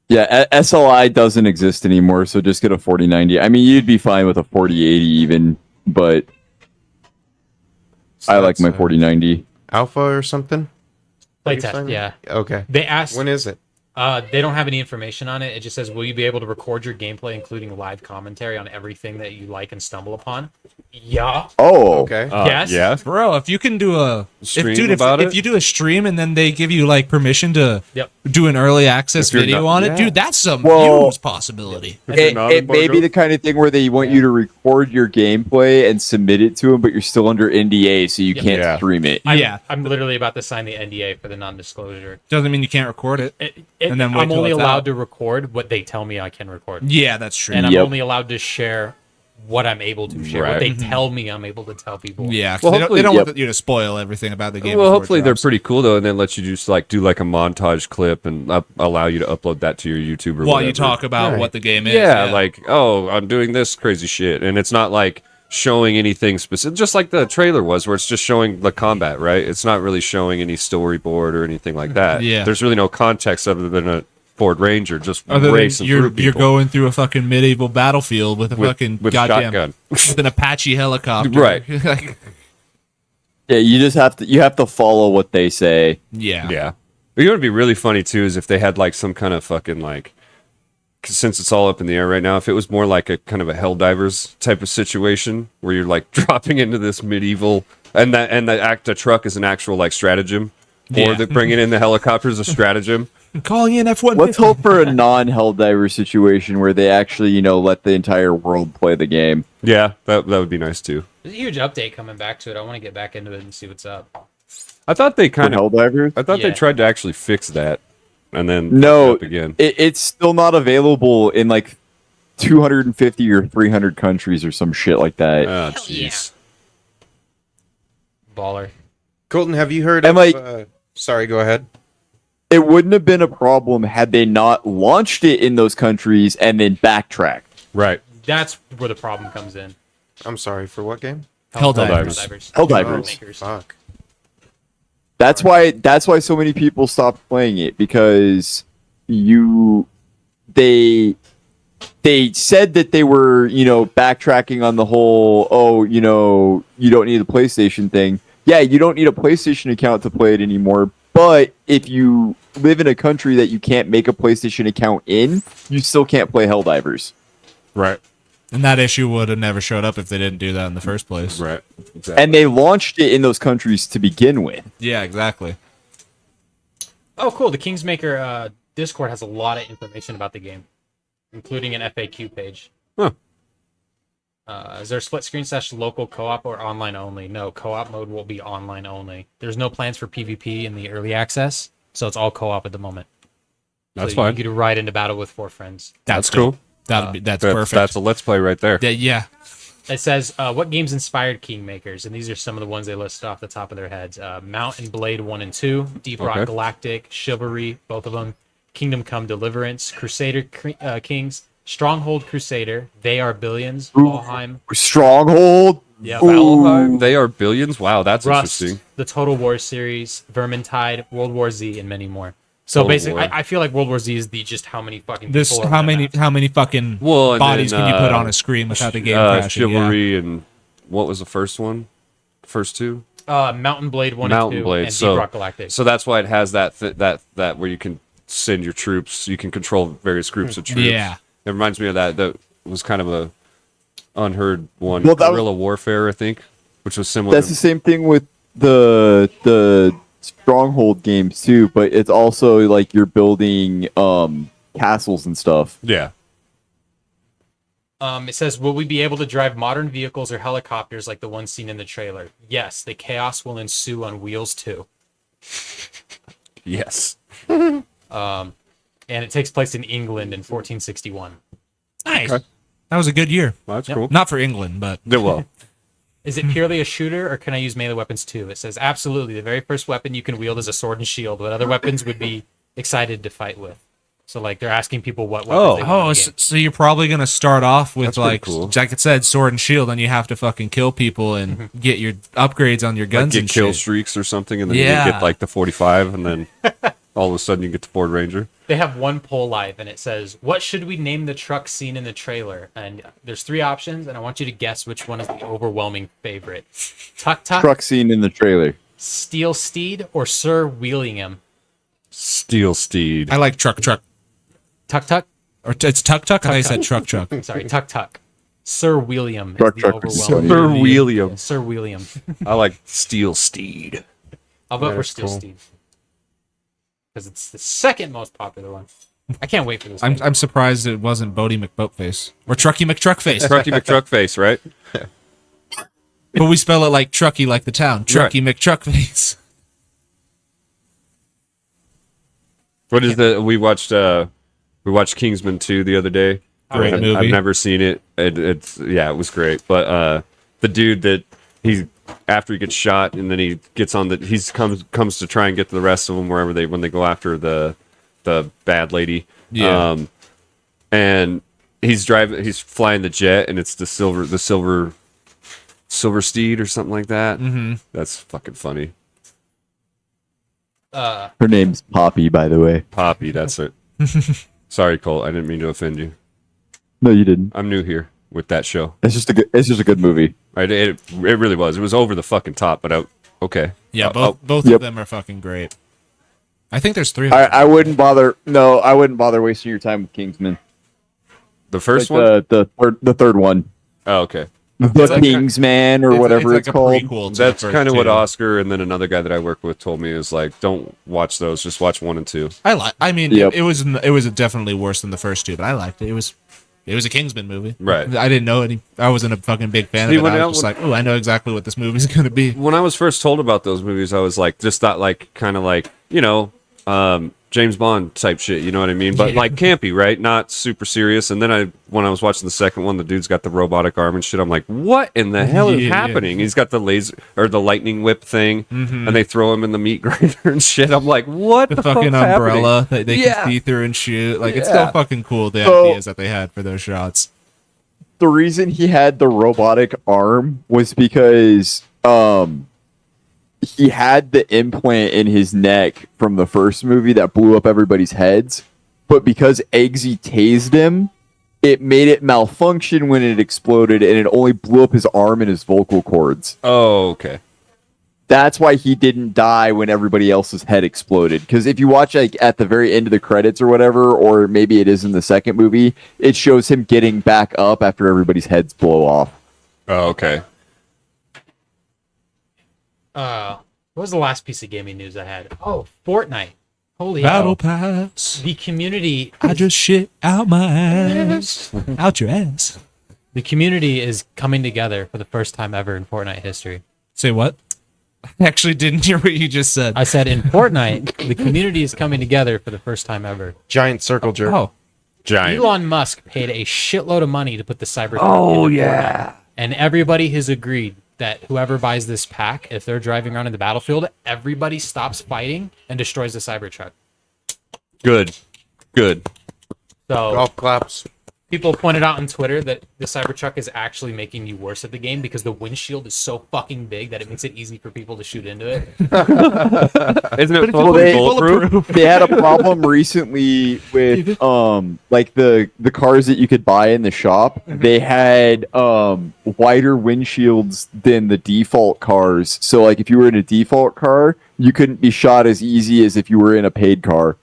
Yeah, SLI doesn't exist anymore, so just get a 4090. I mean, you'd be fine with a 4080 even, but So I like that's, my 4090. Alpha or something? What are you Playtest, signing? yeah. Okay. They asked. When is it? They don't have any information on it. It just says, will you be able to record your gameplay, including live commentary on everything that you like and stumble upon? Yeah. Oh, Okay. Yes. Yeah. Bro, if you can do a Stream about if it? you do a stream and then they give you like permission to Yep. do an early access If you're video not- on it, yeah. dude, that's some Well- huge possibility. If you're It, not it may be embargoed. the kind of thing where they want you to record your gameplay and submit it to them, but you're still under NDA, so you can't Yeah. stream it. Yeah, I'm literally about to sign the NDA for the non-disclosure. doesn't mean you can't record it. And then wait I'm till only it's allowed out. to record what they tell me I can record. Yeah, that's true. And I'm Yep. only allowed to share what I'm able to share, what Right. they tell me I'm able to tell people. Yeah, 'cause Well, they don't hopefully- want you to spoil everything about the game. Well, before it hopefully they're drops. pretty cool though, and then let you just like do like a montage clip and allow you to upload that to your YouTube or while whatever. you talk about what the game is. Yeah, like, oh, I'm doing this crazy shit. And it's not like showing anything specific, just like the trailer was, where it's just showing the combat, right? It's not really showing any storyboard or anything like that. Yeah. There's really no context other than a Ford Ranger just other than racing through people. you're going through a fucking medieval battlefield with a fucking with a goddamn shotgun. with an Apache helicopter. Right. Like, Yeah, you have to follow what they say. yeah. Yeah. You know what would be really funny too is if they had like some kind of fucking like, 'cause since it's all up in the air right now, if it was more like a kind of a Helldivers type of situation where you're like dropping into this medieval and the truck is an actual like stratagem, Yeah. or that bringing in the helicopter is a stratagem. Calling in F1. Let's hope for a non-Helldiver situation where they actually, let the entire world play the game. Yeah, that would be nice too. There's a huge update coming back to it. I want to get back into it and see what's up. I thought they For kind of, Helldivers? I thought they Yeah. tried to actually fix that, and then No, fucked up again. it's still not available in like 250 or 300 countries or some shit like that. Oh, Hell yeah. jeez. Baller. Colton, have you heard And, of? like- Sorry, go ahead. It wouldn't have been a problem had they not launched it in those countries and then backtracked. Right. That's where the problem comes in. I'm sorry for what game? Helldivers. Helldivers. Makers. Fuck. That's why so many people stopped playing it, because they said that they were, backtracking on the whole, you don't need a PlayStation thing. Yeah, you don't need a PlayStation account to play it anymore, but if you live in a country that you can't make a PlayStation account in, you still can't play Helldivers. Right. And that issue would have never showed up if they didn't do that in the first place. Right. Exactly. And they launched it in those countries to begin with. Yeah, exactly. Oh, cool. The Kingsmaker Discord has a lot of information about the game, including an FAQ page. Huh. Is there a split screen / local co-op or online only? No, co-op mode will be online only. There's no plans for PvP in the early access, so it's all co-op at the moment. That's so fine. You could ride into battle with 4 friends. That's cool. That's perfect. That's a let's play right there. Yeah. It says, what games inspired Kingmakers? And these are some of the ones they listed off the top of their heads. Mount and Blade 1 and 2, Deep Rock Okay. Galactic, Chivalry, both of them, Kingdom Come Deliverance, Crusader Kings, Stronghold Crusader, They Are Billions, Valheim, Stronghold. yeah, Valheim, they are billions. Wow, that's Rust, interesting. the Total War series, Vermintide, World War Z, and many more. So Total basically, War. I feel like World War Z is the just how many fucking This people are how on that many map. how many fucking Well, and bodies then, can you put on a screen without the game crashing? Chivalry and what was the first one? First two? Mountain Blade 1 Mountain and 2, Blade. and So, Deep Rock Galactic. so that's why it has that where you can send your troops. You can control various groups of troops. Yeah. It reminds me of that. That was kind of a unheard one. Well, that was- Guerrilla warfare, I think, which was similar. That's the same thing with the Stronghold games too, but it's also like you're building castles and stuff. Yeah. It says, will we be able to drive modern vehicles or helicopters like the one seen in the trailer? Yes, the chaos will ensue on wheels too. Yes. And it takes place in England in 1461. Nice. Okay. That was a good year. Well, that's cool. Not for England, but Yeah, well, Is it purely a shooter or can I use melee weapons too? It says, absolutely. The very first weapon you can wield is a sword and shield, but other weapons would be excited to fight with. So, like, they're asking people what weapons they want in oh, the so, game. so you're probably gonna start off with That's pretty like cool. I said, sword and shield, and you have to fucking kill people and get your upgrades on your like guns get and kill shit. streaks or something, and then Yeah. you get like the 45, and then all of a sudden you get the Ford Ranger. They have one poll live, and it says, what should we name the truck scene in the trailer? And there's 3 options, and I want you to guess which one is the overwhelming favorite. Tuk Tuk, Truck scene in the trailer. Steel Steed, or Sir Wheelingham? Steel Steed. I like truck. Tuk Tuk? Or it's tuck. I thought you said truck. Sorry, Tuk Tuk. Sir William Truck, is the truck, is overwhelming. Sir William. Sir William. I like Steel Steed. I'll vote for That's Steel cool. Steed. Because it's the second most popular one. I can't wait for this. I'm surprised it wasn't Bodie McBoatface or Trucky McTruckface. Trucky McTruckface, right? But we spell it like Trucky, like the town. Trucky McTruckface. What is we watched Kingsman 2 the other day. Great movie. I've never seen it. It's it was great. But the dude that he after he gets shot and then he gets on comes to try and get to the rest of them when they go after the bad lady. Yeah. And he's flying the jet, and it's the silver steed or something like that. Mm-hmm. That's fucking funny. Her name's Poppy, by the way. Poppy, that's it. Sorry, Colt. I didn't mean to offend you. No, you didn't. I'm new here with that show. It's just a good movie. Right? It really was. It was over the fucking top, but okay. Yeah, both Yep. of them are fucking great. I think there's 3 of them. I wouldn't bother. No, I wouldn't bother wasting your time with Kingsman. The first Like one? the third one, Oh, okay. the Kingsman or whatever it's like called. a prequel to That's the first kind of what two. Oscar and then another guy that I work with told me is like, don't watch those. Just watch 1 and 2. I mean, Yep. it was definitely worse than the first two, but I liked it. It was a Kingsman movie. Right. I didn't know any. I wasn't a fucking big fan See, of it. when I I was just would- like, oh, I know exactly what this movie's gonna be. When I was first told about those movies, I was like, just thought like, kind of like, James Bond type shit, you know what I mean? But like campy, right? Not super serious. And then when I was watching the second one, the dude's got the robotic arm and shit. I'm like, what in the hell is Yeah. happening? He's got the laser or the lightning whip thing, and they throw him in the meat grinder and shit. I'm like, what The the fucking fuck's umbrella happening? that they Yeah. can see through and shoot. Like it's Yeah. still fucking cool. The So- ideas that they had for those shots. The reason he had the robotic arm was because he had the implant in his neck from the first movie that blew up everybody's heads, but because Eggsy tased him, it made it malfunction when it exploded, and it only blew up his arm and his vocal cords. Oh, okay. That's why he didn't die when everybody else's head exploded. Because if you watch like at the very end of the credits or whatever, or maybe it is in the second movie, it shows him getting back up after everybody's heads blow off. Oh, okay. What was the last piece of gaming news I had? Oh, Fortnite. Holy Battle hell. Pass. The community I just shit out my ass. Out your ass. the community is coming together for the first time ever in Fortnite history. Say what? I actually didn't hear what you just said. I said in Fortnite, the community is coming together for the first time ever. Giant circle jerk. Oh, Giant. Elon Musk paid a shitload of money to put the Cybertruck into Fortnite. And everybody has agreed that whoever buys this pack, if they're driving around in the battlefield, everybody stops fighting and destroys the Cybertruck. Good. Good. So Golf claps. people pointed out on Twitter that the Cybertruck is actually making you worse at the game because the windshield is so fucking big that it makes it easy for people to shoot into it. Isn't it Well, supposed to be they- bulletproof? They had a problem recently with like the cars that you could buy in the shop. They had wider windshields than the default cars. So like if you were in a default car, you couldn't be shot as easy as if you were in a paid car.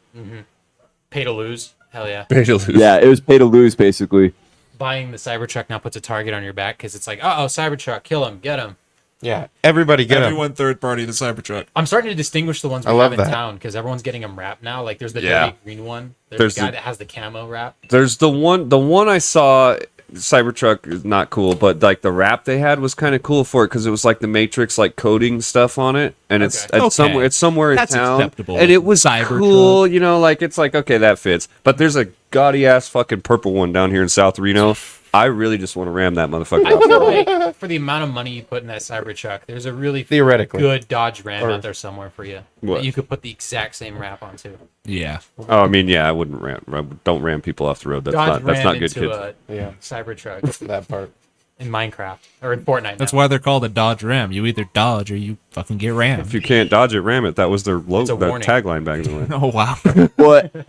Pay to lose. Hell yeah. Yeah, it was pay to lose basically. Buying the Cybertruck now puts a target on your back because it's like, uh-oh, Cybertruck, kill him, get him. Yeah. Everybody get him. everyone third party the Cybertruck. I'm starting to distinguish the ones we I have love in that. town because everyone's getting them wrapped now. Like there's the Yeah. dirty green one. There's There's the guy the- that has the camo wrap. There's the one I saw. Cybertruck is not cool, but like the wrap they had was kind of cool for it because it was like the Matrix like coding stuff on it, and it's Okay. Okay. somewhere in That's town, acceptable. and it was Cybertruck. cool. You know, like it's like okay, that fits. But there's a gaudy ass fucking purple one down here in South Reno. I really just want to ram that motherfucker. I feel like for the amount of money you put in that Cybertruck, there's a really Theoretically. good Dodge Ram Or- out there somewhere for you What? that you could put the exact same wrap onto. Yeah. Oh, I mean, yeah, I wouldn't ram. Don't ram people off the road. That's Dodge not Ram good, into kids. a Yeah. Cybertruck That part. in Minecraft or in Fortnite. That's now. why they're called a Dodge Ram. You either dodge or you fucking get If rammed. you can't dodge it, ram it. That was their a warning. tagline back in the day. Oh wow.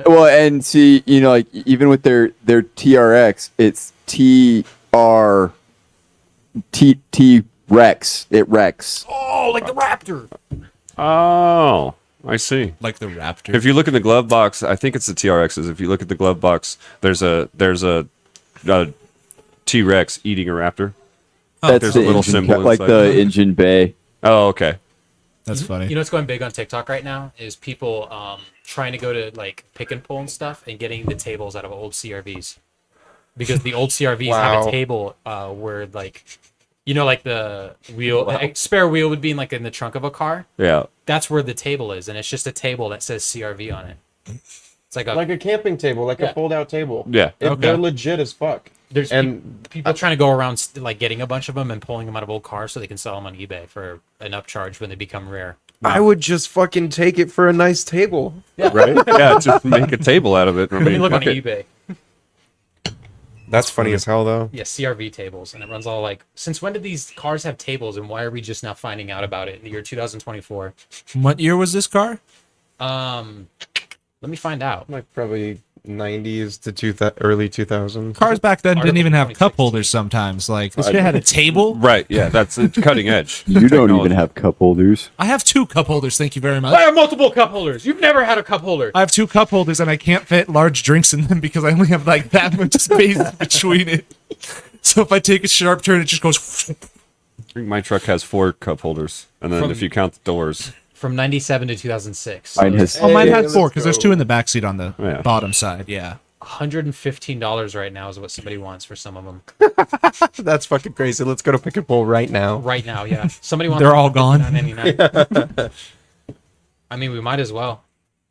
well, and see, you know, like even with their TRX, it's T Rex. It Rex. Oh, like the Raptor. Oh, I see. Like the Raptor. If you look in the glove box, I think it's the TRXs. If you look at the glove box, there's a T-Rex eating a raptor. That's there's the a little engine symbol like inside. the engine bay. Oh, okay. That's funny. You know what's going big on TikTok right now is people trying to go to like pick and pull and stuff and getting the tables out of old CRVs because the old CRVs have Wow. a table where like you know like the wheel spare wheel would be in like in the trunk of a car. Yeah. That's where the table is, and it's just a table that says CRV on it. It's like a Like a camping table, like Yeah. a fold-out table. Yeah. They're Okay. legit as fuck. There's And people trying to go around like getting a bunch of them and pulling them out of old cars so they can sell them on eBay for an upcharge when they become rare. I would just fucking take it for a nice table. Right? Yeah, just make a table out of it. I Let me mean, look on fuck it. eBay. That's funny as hell, though. Yeah, CRV tables, and it runs all like. Since when did these cars have tables, and why are we just now finding out about it in the year 2024? What year was this car? Let me find out. Like probably 90s to early 2000s. Cars back then didn't Article even have cup 2016. holders sometimes. Like, this shit had a table. Right, yeah, that's it's cutting edge. You don't Technology. even have cup holders. I have 2 cup holders, thank you very I much. have multiple cup holders. You've never had a cup holder. I have 2 cup holders and I can't fit large drinks in them because I only have like that much space between it. So if I take a sharp turn, it just goes. I think my truck has 4 cup holders, and then From- if you count the doors, From 97 to 2006. Mine has. Oh, mine Hey, had let's 4 because there's go. 2 in the backseat on the Yeah. bottom side. Yeah. $115 right now is what somebody wants for some of them. That's fucking crazy. Let's go to Pick and Pull right now. Right now, yeah. Somebody wants. They're all gone. $59.99. I mean, we might as well.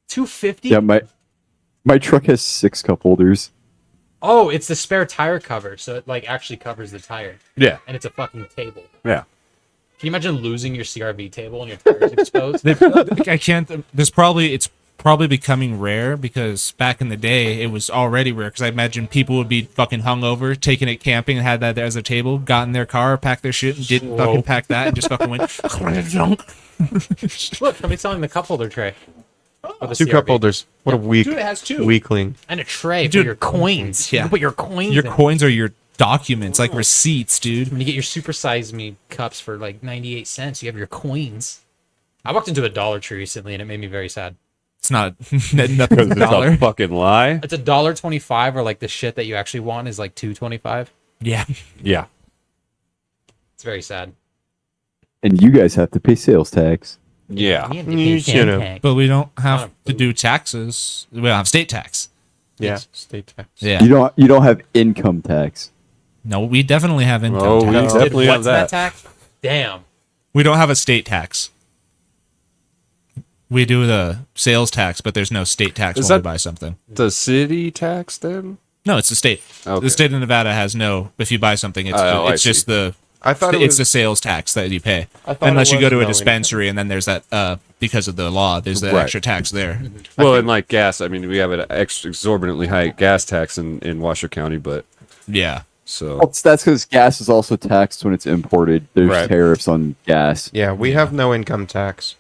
$250. Yeah, my truck has 6 cup holders. Oh, it's the spare tire cover, so it like actually covers the tire, yeah, and it's a fucking table. yeah. Can you imagine losing your CRV table and your tires exposed? I can't. It's probably becoming rare because back in the day it was already rare. Because I imagine people would be fucking hungover, taking it camping, and had that there as a table, got in their car, packed their shit, and didn't fucking pack that, and just fucking went. Look, somebody's selling the cup holder tray. Or the 2 cup CRV. holders. What a weak Dude, it has 2. weakling. And a tray for Dude, your coins. yeah. You can put your coins Your in. coins are your documents, like receipts, dude. When you get your super size me cups for like 98 cents, you have your coins. I walked into a Dollar Tree recently and it made me very sad. It's not nothing's a It's dollar. a fucking lie. It's $1.25 or like the shit that you actually want is like $2.25. Yeah. Yeah. It's very sad. And you guys have to pay sales tax. Yeah. You should've. But we don't have to do taxes. We don't have state tax. Yeah. State tax. Yeah. You don't have income tax. No, we definitely have income Oh, we tax. definitely have What's that that. tax? Damn. We don't have a state tax. We do the sales tax, but there's no state tax Is when we that- buy something. The city tax then? No, it's the state. Okay. The state of Nevada has no. If you buy something, it's Oh, I it's just see. the. I thought it it's was. the sales tax that you pay, I thought unless it you go was to a no dispensary, and then there's that because of the law, there's the Right. extra tax there. Well, and like gas, I mean, we have an exorbitantly high gas tax in Washoe County, but Yeah, so Well, that's because gas is also taxed when it's imported. There's Right. tariffs on gas. Yeah, we have no income tax.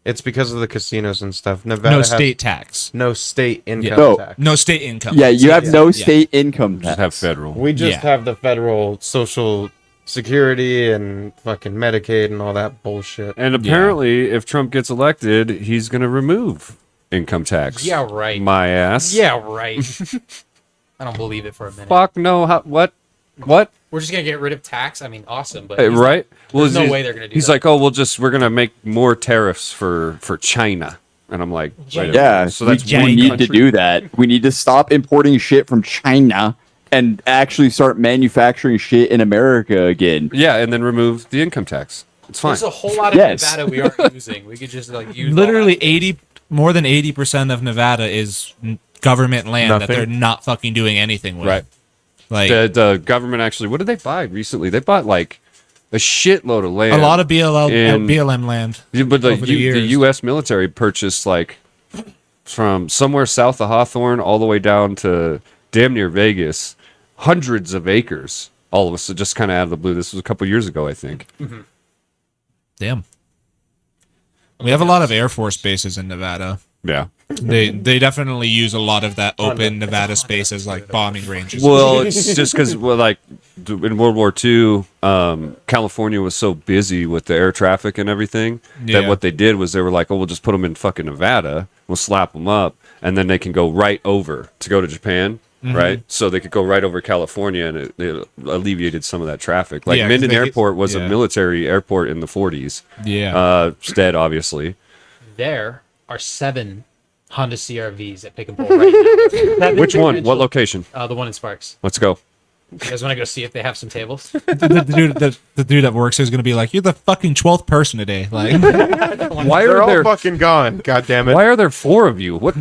It's because of the casinos and stuff. Nevada no has state tax. no state income No. tax. No state income. Yeah, you have no Yeah. state income tax. just have federal. We just Yeah. have the federal social security and fucking Medicaid and all that bullshit. And apparently, if Trump gets elected, he's going to remove income tax. Yeah, right. My ass. Yeah, right. I don't believe it for a minute. Fuck no. How, what? What? We're just gonna get rid of tax. I mean, awesome, but Right? there's no he's- way they're gonna do He's that. like, oh, we're going to make more tariffs for China. And I'm like, wait a minute. Yeah, So that's we one need country? to do that. We need to stop importing shit from China and actually start manufacturing shit in America again. Yeah, and then remove the income tax. It's fine. There's a whole lot of Yes. Nevada we aren't using. We could just like use all Literally that. more than 80% of Nevada is government land that Nothing. they're not fucking doing anything with. Right. Like The government actually, what did they buy recently? They bought like a shitload of land. a lot of in- BLM land. Yeah, but the, over the the years. U.S. military purchased like from somewhere south of Hawthorne all the way down to damn near Vegas, hundreds of acres. All of us, just kind of out of the blue. This was a couple years ago, I think. Damn. We have a lot of Air Force bases in Nevada. Yeah. They definitely use a lot of that open Nevada space as like bombing ranges. Well, it's just because like in World War II, California was so busy with the air traffic and everything that Yeah. what they did was they were like, oh, we'll just put them in fucking Nevada. We'll slap them up, and then they can go right over to go to Japan. Right, so they could go right over California, and it alleviated some of that traffic. Like Yeah, 'cause Minden they get- Airport was yeah. a military airport in the 40s. Yeah. It's dead, obviously. There are 7 Honda CRVs at Pick and Pull right now. Which one? What location? The one in Sparks. Let's go. You guys want to go see if they have some tables? the dude that works here is gonna be like, you're the fucking 12th person today. Like, Why They're are all there? fucking gone. God damn it. Why are there 4 of you? What?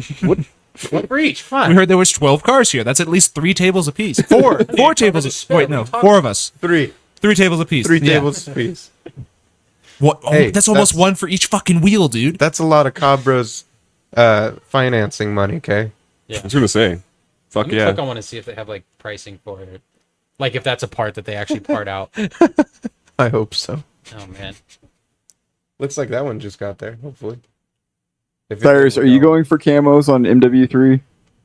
One for each. Fine. We heard there was 12 cars here. That's at least 3 tables apiece. Four tables. Wait, no, 4 of us. 3 tables apiece. 3 Yeah. tables apiece. What? Oh, Hey, that's almost that's- 1 for each fucking wheel, dude. That's a lot of Cabro's financing money, okay? I was gonna say, fuck Let me yeah. click on one and see if they have like pricing for it. Like if that's a part that they actually part out. I hope so. Oh man. Looks like that one just got there, hopefully. If it Cyrus, didn't, are you no. going for camos on MW3?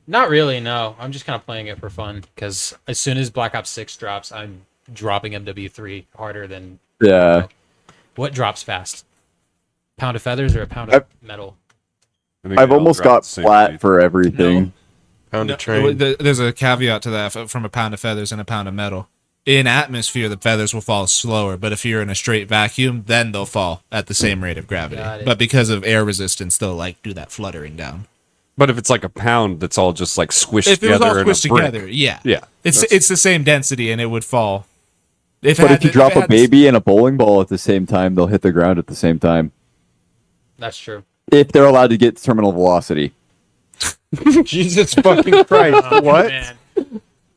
Not really, no. I'm just kind of playing it for fun because as soon as Black Ops 6 drops, I'm dropping MW3 harder than Yeah. what drops fast. Pound of feathers or a pound of metal? I think I've they all almost drop got the same flat speed. for everything. Pound No, a train. There's a caveat to that from a pound of feathers and a pound of metal. In atmosphere, the feathers will fall slower, but if you're in a straight vacuum, then they'll fall at the same rate of gravity. Got it. But because of air resistance, they'll like do that fluttering down. But if it's like a pound that's all just like squished If it together was all in a squished brick, together, yeah, yeah, it's the same density and it would fall. If it But had if you the- drop it a had the- baby and a bowling ball at the same time, they'll hit the ground at the same time. That's true. If they're allowed to get terminal velocity. Jesus fucking Christ. Oh, What? man.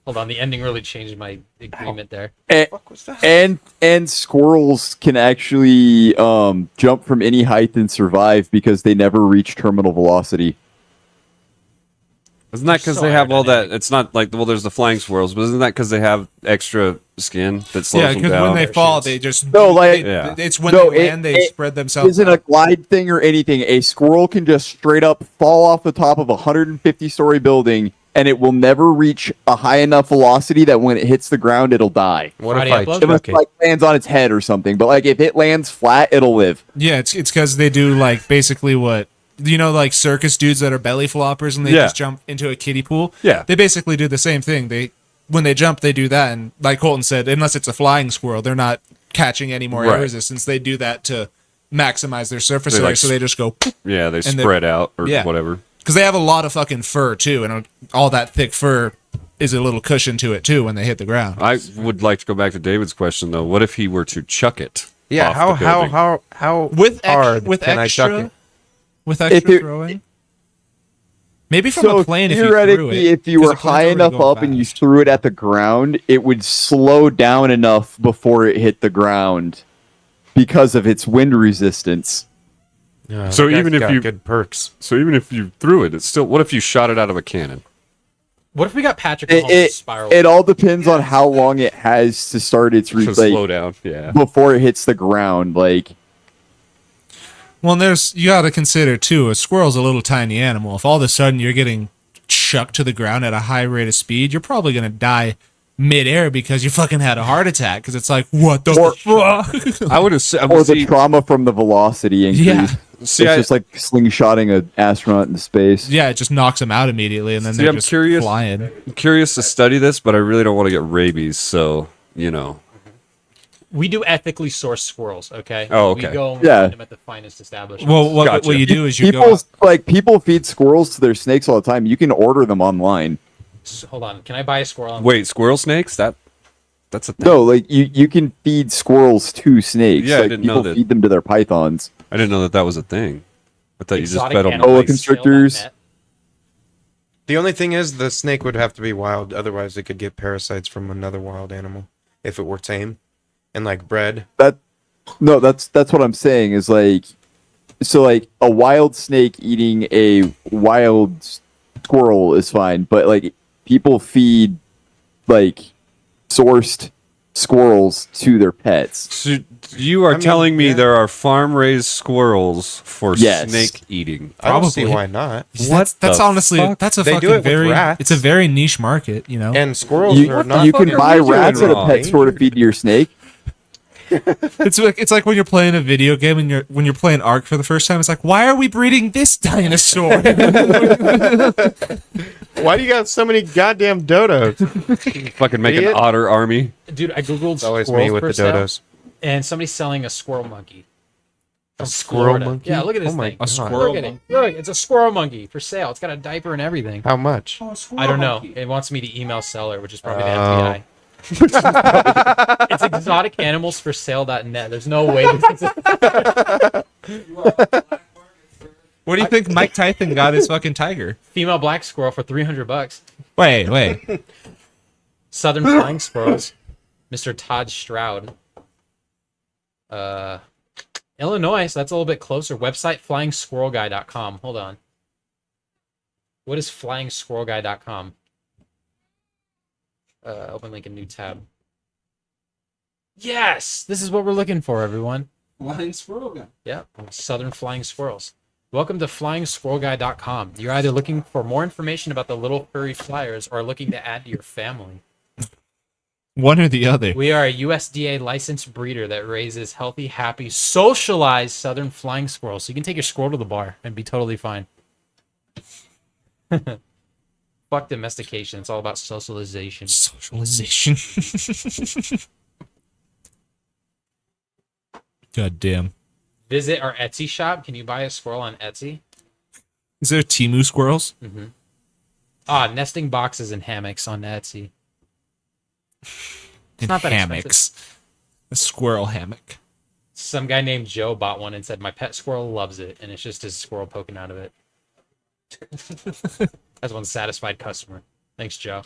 Hold on, the ending really changed my agreement there. And squirrels can actually jump from any height and survive because they never reach terminal velocity. isn't that because So they have all that? aerodynamic. It's not like there's the flying squirrels, but isn't that because they have extra skin that slows yeah, them because down? when they fall, Parachutes. they just No, like- Yeah. it's when No, they land, they it spread themselves. Isn't a out. glide thing or anything. A squirrel can just straight up fall off the top of a 150-story building, and it will never reach a high enough velocity that when it hits the ground, it'll die. What Friday if I upload? Unless chuck it it? like lands on its head or something. But like if it lands flat, it'll live. Yeah, it's because they do like basically what like circus dudes that are belly floppers and they Yeah. just jump into a kiddie pool. Yeah. They basically do the same thing. When they jump, they do that, and like Colton said, unless it's a flying squirrel, they're not catching any more air Right. resistance. They do that to maximize their surface They, area, like, so they just go Yeah, they they're- spread out or yeah. whatever. because they have a lot of fucking fur too, and all that thick fur is a little cushion to it too when they hit the ground. I would like to go back to David's question though. What if he were to chuck it? Yeah, off the building? how With hard with can I chuck extra it? with If extra it- throwing. Maybe from So a plane if you threw it. theoretically, if you 'cause were a plane's high already enough going up and you fast. threw it at the ground, it would slow down enough before it hit the ground because of its wind resistance. So Guy's even if got you- good perks. So even if you threw it, it's still. What if you shot it out of a cannon? What if we got Patrick It, Mahomes' it, spiral? it all depends on how long it has to start its To like, slow down. Yeah. before it hits the ground. Like Well, you got to consider too. A squirrel's a little tiny animal. If all of a sudden you're getting chucked to the ground at a high rate of speed, you're probably gonna die midair because you fucking had a heart attack. Because it's like, what the fuck? I would have said. or the trauma from the velocity increase. Yeah. See, It's just like slingshotting an astronaut into space. Yeah, it just knocks them out immediately, and then they're I'm just curious. flying. I'm curious to study this, but I really don't want to get rabies. So We do ethically sourced squirrels, okay? Oh, okay. We go and Yeah. find them at the finest establishments. Well, what Gotcha. you do is you go. People feed squirrels to their snakes all the time. You can order them online. Hold on. Can I buy a squirrel? wait, squirrel snakes? That's a thing. No, like you can feed squirrels to snakes. Yeah, I like, didn't know people that. feed them to their pythons. I didn't know that was a thing. I thought you just Exotic fed them. animals Boa sale constrictors. that net. The only thing is the snake would have to be wild, otherwise it could get parasites from another wild animal if it were tame and like bred. That's what I'm saying is like, so like a wild snake eating a wild squirrel is fine, but like people feed like sourced squirrels to their pets. So you are mean, telling me yeah. there are farm-raised squirrels for Yes. snake eating? I don't see Probably. why not. That's the honestly fuck? that's a They do fucking it with very rats. it's a very niche market, you know. And squirrels You, are not. you can fuck are buy we doing rats at a wrong? pet store to feed to your snake. It's like when you're playing a video game and when you're playing Ark for the first time. It's like, why are we breeding this dinosaur? Why do you got so many goddamn dodos? Fucking make an Idiot. otter army. Dude, I googled It's always squirrels me with for the sale, dodos. and somebody's selling a squirrel monkey. From squirrel Florida. monkey? Yeah, look at this Oh my thing. God. squirrel Look at it. Look, it's a squirrel monkey for sale. It's got a diaper and everything. How much? I don't know. It wants me to email seller, which is probably the Oh. FBI. It's exotic animals for sale.net. There's no way this is Where do you think Mike Tyson got his fucking tiger? Female black squirrel for $300. Wait. Southern flying squirrels. Mr. Todd Stroud. Illinois, so that's a little bit closer. Website flyingsquirrelguy.com. Hold on. What is flyingsquirrelguy.com? Open link in new tab. Yes! This is what we're looking for, everyone. Flying squirrel guy. Yep. Southern flying squirrels. Welcome to flyingsquirrelguy.com. You're either looking for more information about the little furry flyers or looking to add to your family. One or the other. We are a USDA licensed breeder that raises healthy, happy, socialized southern flying squirrels. So you can take your squirrel to the bar and be totally fine. Fuck domestication. It's all about socialization. Socialization. God damn. Visit our Etsy shop. Can you buy a squirrel on Etsy? Is there Temu squirrels? Nesting boxes and hammocks on Etsy. And not that hammocks. A squirrel hammock. Some guy named Joe bought one and said, my pet squirrel loves it. And it's just his squirrel poking out of it. That's one satisfied customer. Thanks, Joe.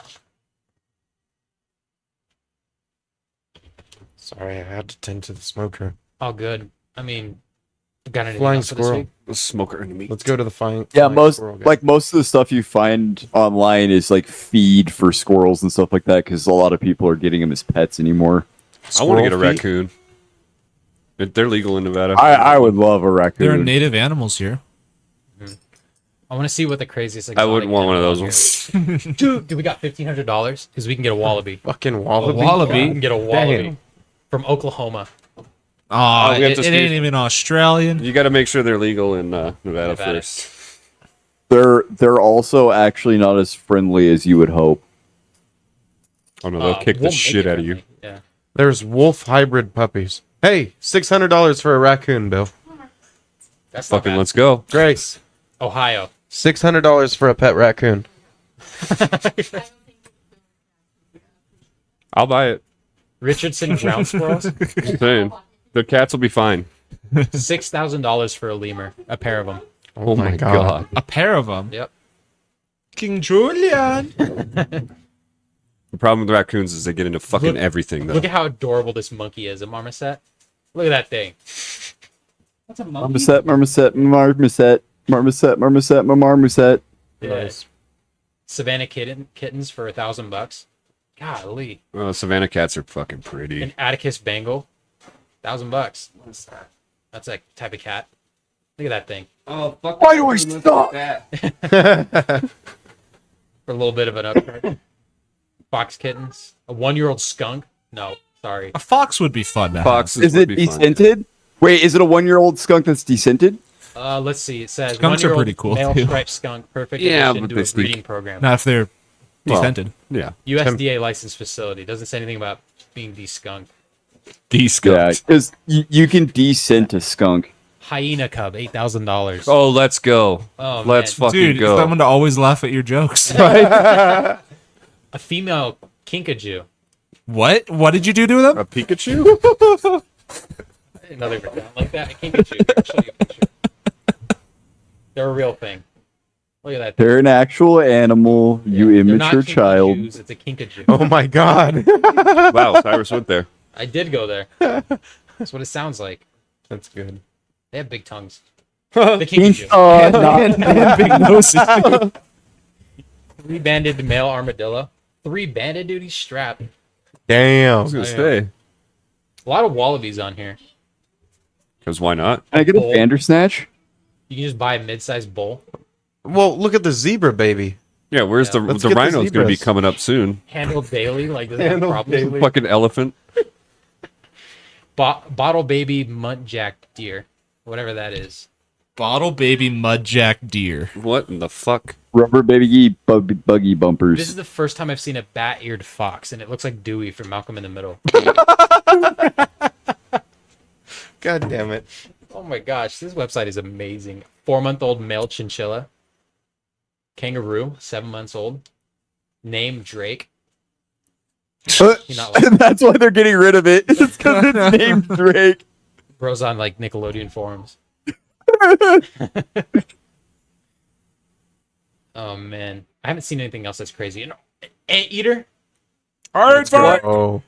Sorry, I had to tend to the smoker. All good. I mean, got anything Flying else for this squirrel. week? The smoker and meat. Let's go to the flying. Yeah, flying most squirrel guy. most of the stuff you find online is like feed for squirrels and stuff like that because a lot of people are getting them as pets anymore. I want to get a Squirrel feet? raccoon. They're legal in Nevada. I would love a There are raccoon. native animals here. I want to see what the craziest. I wouldn't want one of exotic those animal ones. is. Dude, we got $1,500 because we can get a wallaby. Fucking wallaby. wallaby? We can get a wallaby Damn. from Oklahoma. Oh, we have it to ain't see- even Australian. You got to make sure they're legal in Nevada Nevada. first. They're also actually not as friendly as you would hope. Oh no, they'll kick the we'll make shit it out of you. friendly. Yeah. There's wolf hybrid puppies. Hey, $600 for a raccoon, Bill. That's not Fucking bad. let's go. Grace, Ohio. $600 for a pet raccoon. I'll buy it. Richardson ground squirrels. Just saying. The cats will be fine. $6,000 for a lemur. A pair of them. Oh my god. A pair of them. Yep. King Julian. The problem with raccoons is they get into fucking everything, though. Look at how adorable this monkey is, a marmoset. Look at that thing. Marmoset, marmoset, marmoset, marmoset, marmoset, marmoset. Yeah. Nice. Savannah kittens for $1,000. Golly. Savannah cats are fucking pretty. An Atticus Bengal. $1,000. What's that? That's a type of cat. Look at that thing. Oh, fuck. Why do I stop? For a little bit of an upgrade. Fox kittens. A 1-year-old skunk. No, sorry. A fox would be fun to have. Foxes Is would it be fun. descented? Wait, is it a 1-year-old skunk that's descented? Let's see. It says Skunks are 1-year-old pretty cool, male too. striped skunk, perfect Yeah, addition but to they a stink. breeding program. Not if they're Well, descented. Yeah. USDA licensed facility. Doesn't say anything about being de-skunked. Yeah, De-skunked. because you can descent a skunk. Hyena cub, $8,000. Oh, let's go. Oh, Let's man. fucking Dude, go. someone to always laugh at your jokes. A female kinkajou. What? What did you do to them? A Pikachu? I didn't know they were down like that. A kinkajou. I'll show you a picture. They're a real thing. Look at that thing. They're an actual animal, you They're not immature child. kinkajous, It's a kinkajou. Oh my god. Wow, Cyrus went there. I did go there. That's what it sounds like. That's good. They have big tongues. The kinkajou. Big noses. 3-banded male armadillo. 3-banded, dude. He's strapped. Damn. I was going to I say. A lot of wallabies on here. Because why not? Can I get a Bull. Bandersnatch? You can just buy a mid-sized bull. Well, look at the zebra baby. Yeah, where's Yeah. Let's the get the rhino's going to be zebras. coming up soon? Handled daily. Like, doesn't have Handled problems. daily. Fucking elephant. Bottle baby muntjac deer. Whatever that is. Bottle baby mudjack deer. What in the fuck? Rubber baby buggy This bumpers. is the first time I've seen a bat-eared fox, and it looks like Dewey from Malcolm in the Middle. God damn it. Oh my gosh, this website is amazing. 4-month-old male chinchilla. Kangaroo, 7 months old. Name Drake. You're not like That's why they're getting rid of it. It's because it's named Drake. bros on like Nickelodeon forums. Oh man, I haven't seen anything else that's crazy. Anteater. Oh,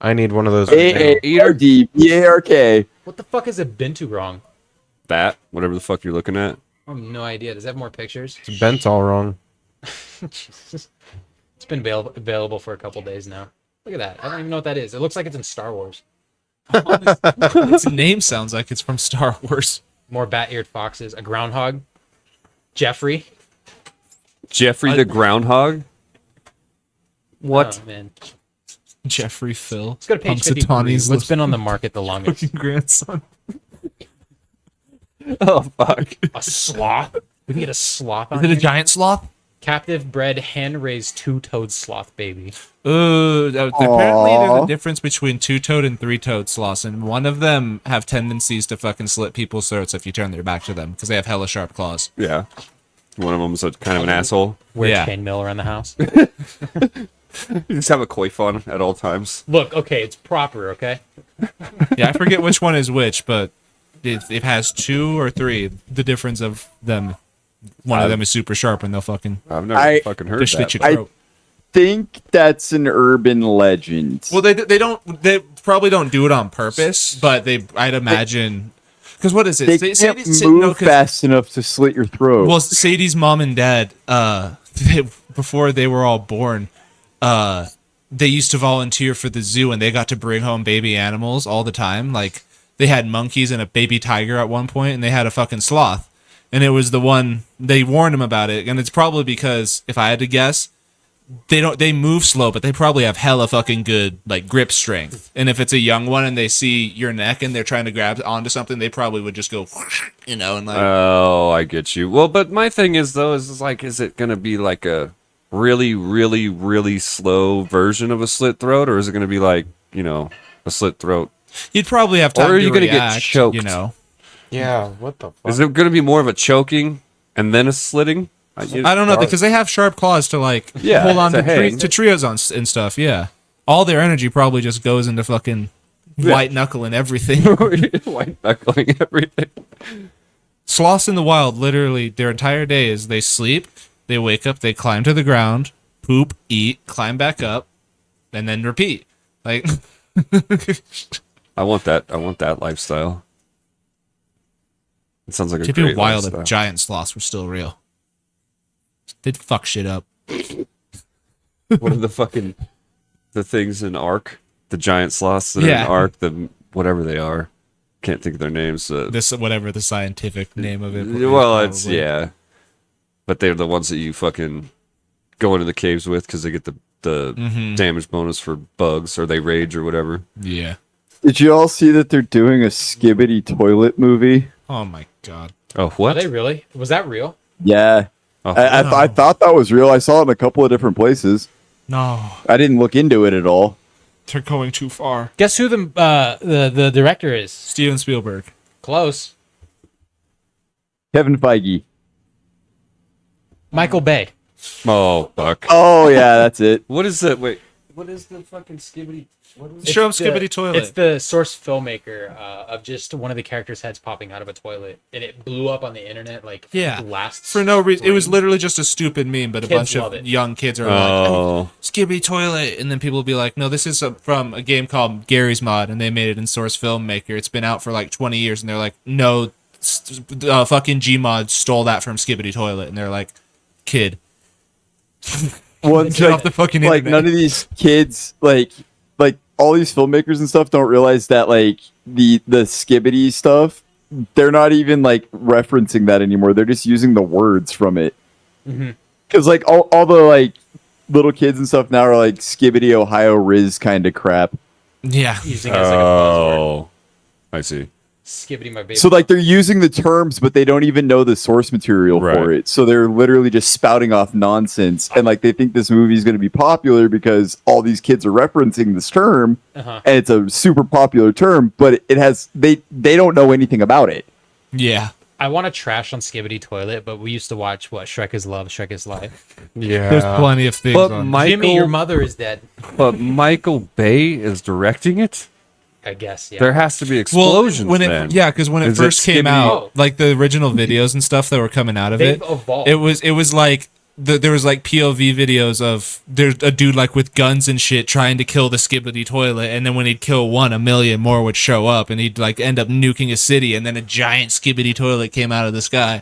I need one of those. AARDBARK. What the fuck has it been too wrong? That, whatever the fuck you're looking at. I have no idea. Does it have more pictures? It's bent all wrong. Jesus. It's been available for a couple days now. Look at that. I don't even know what that is. It looks like it's in Star Wars. Its name sounds like it's from Star Wars. More bat-eared foxes. A groundhog. Jeffrey. Jeffrey the groundhog. What? Oh, man. Jeffrey Phil. Let's go to page 53. Punxsutawney's What's been on the market the longest? fucking grandson. Oh fuck. A sloth. We can get a sloth on Is it a here. giant sloth? Captive bred hand-raised two-toed sloth baby. Apparently there's Aw. a difference between two-toed and three-toed sloths, and one of them have tendencies to fucking slit people's throats if you turn their back to them, because they have hella sharp claws. Yeah. One of them's a kind of an asshole. Wear Yeah. chainmail around the house. You just have a coif on at all times. Look, okay, it's proper, okay? Yeah, I forget which one is which, but it has 2 or 3. The difference of them. One of them is super sharp, and they'll fucking I've never I- fucking heard just that. slit your I- throat. Think that's an urban legend. Well, they probably don't do it on purpose, but I'd imagine, because what is it? they Sa- can't Sadie- move no, 'cause- fast enough to slit your throat. Well, Sadie's mom and dad, before they were all born, they used to volunteer for the zoo, and they got to bring home baby animals all the time. Like they had monkeys and a baby tiger at one point, and they had a fucking sloth, and it was the one they warned him about it, and it's probably because, if I had to guess, they move slow, but they probably have hella fucking good like grip strength. And if it's a young one and they see your neck and they're trying to grab onto something, they probably would just go, and like. Oh, I get you. Well, but my thing is though, is like, is it gonna be like a really, really, really slow version of a slit throat, or is it gonna be like, a slit throat? You'd probably have time Or are to you gonna get react, choked? Yeah, what the fuck? Is it gonna be more of a choking and then a slitting? I don't know, because they have sharp claws to like Yeah, hold on to to, hang. to trios on and stuff. Yeah, all their energy probably just goes into fucking white knuckle and everything. White knuckling everything. Sloths in the wild, literally, their entire day is they sleep, they wake up, they climb to the ground, poop, eat, climb back up, and then repeat. Like, I want that lifestyle. It sounds like a it'd be great wild lifestyle. if giant sloths were still real. They'd fuck shit up. What are the things in Ark? The giant sloths that are Yeah. in Ark, whatever they are. Can't think of their names. This, whatever the scientific name of it. Well, it's probably. yeah, but they're the ones that you fucking go into the caves with because they get the damage bonus for bugs, or they rage or whatever. Yeah. Did you all see that they're doing a Skibbity toilet movie? Oh my god. Oh, Are what? they really? Was that real? Yeah. Oh, I thought that was real. I saw it in a couple of different places. No, I didn't look into it at all. they're going too far. Guess who the director is? Steven Spielberg. Close. Kevin Feige. Michael Bay. oh, fuck. Oh yeah, that's it. What is that? Wait, what is the fucking skibbity? What is Show him It's the- Skibbity Toilet. It's the source filmmaker of just one of the characters' heads popping out of a toilet, and it blew up on the internet like last for no reason. It was spring. literally just a stupid meme, but a Kids bunch love of it. young kids are like, oh, Oh, Skibbity Toilet. And then people will be like, no, this is from a game called Gary's Mod, and they made it in Source Filmmaker. It's been out for like 20 years. And they're like, no, fucking Gmod stole that from Skibbity Toilet. And they're like, kid. One Get off the fucking like internet. none of these kids like all these filmmakers and stuff don't realize that like the Skibbity stuff, they're not even like referencing that anymore. They're just using the words from it. Because like all the like little kids and stuff now are like Skibbity Ohio Riz kind of crap. Yeah. using it as like a buzzword. oh, I see. Skibbity my baby. So like they're using the terms, but they don't even know the source material for Right. it. So they're literally just spouting off nonsense, and like they think this movie is going to be popular because all these kids are referencing this term, Uh-huh. and it's a super popular term. But it has they don't know anything about it. Yeah. I want to trash on Skibbity Toilet, but we used to watch Shrek is Love, Shrek is Life. Yeah. There's plenty of things But on. Jimmy, your Michael, mother is dead. but Michael Bay is directing it. I guess, yeah. There has to be explosions. when it then. because when it Is it first came Skibbity- out, like the original videos and stuff that were coming out of They've it, evolved. it was like there was like POV videos of there's a dude like with guns and shit trying to kill the skibbity toilet, and then when he'd kill one, a million more would show up, and he'd like end up nuking a city, and then a giant skibbity toilet came out of the sky.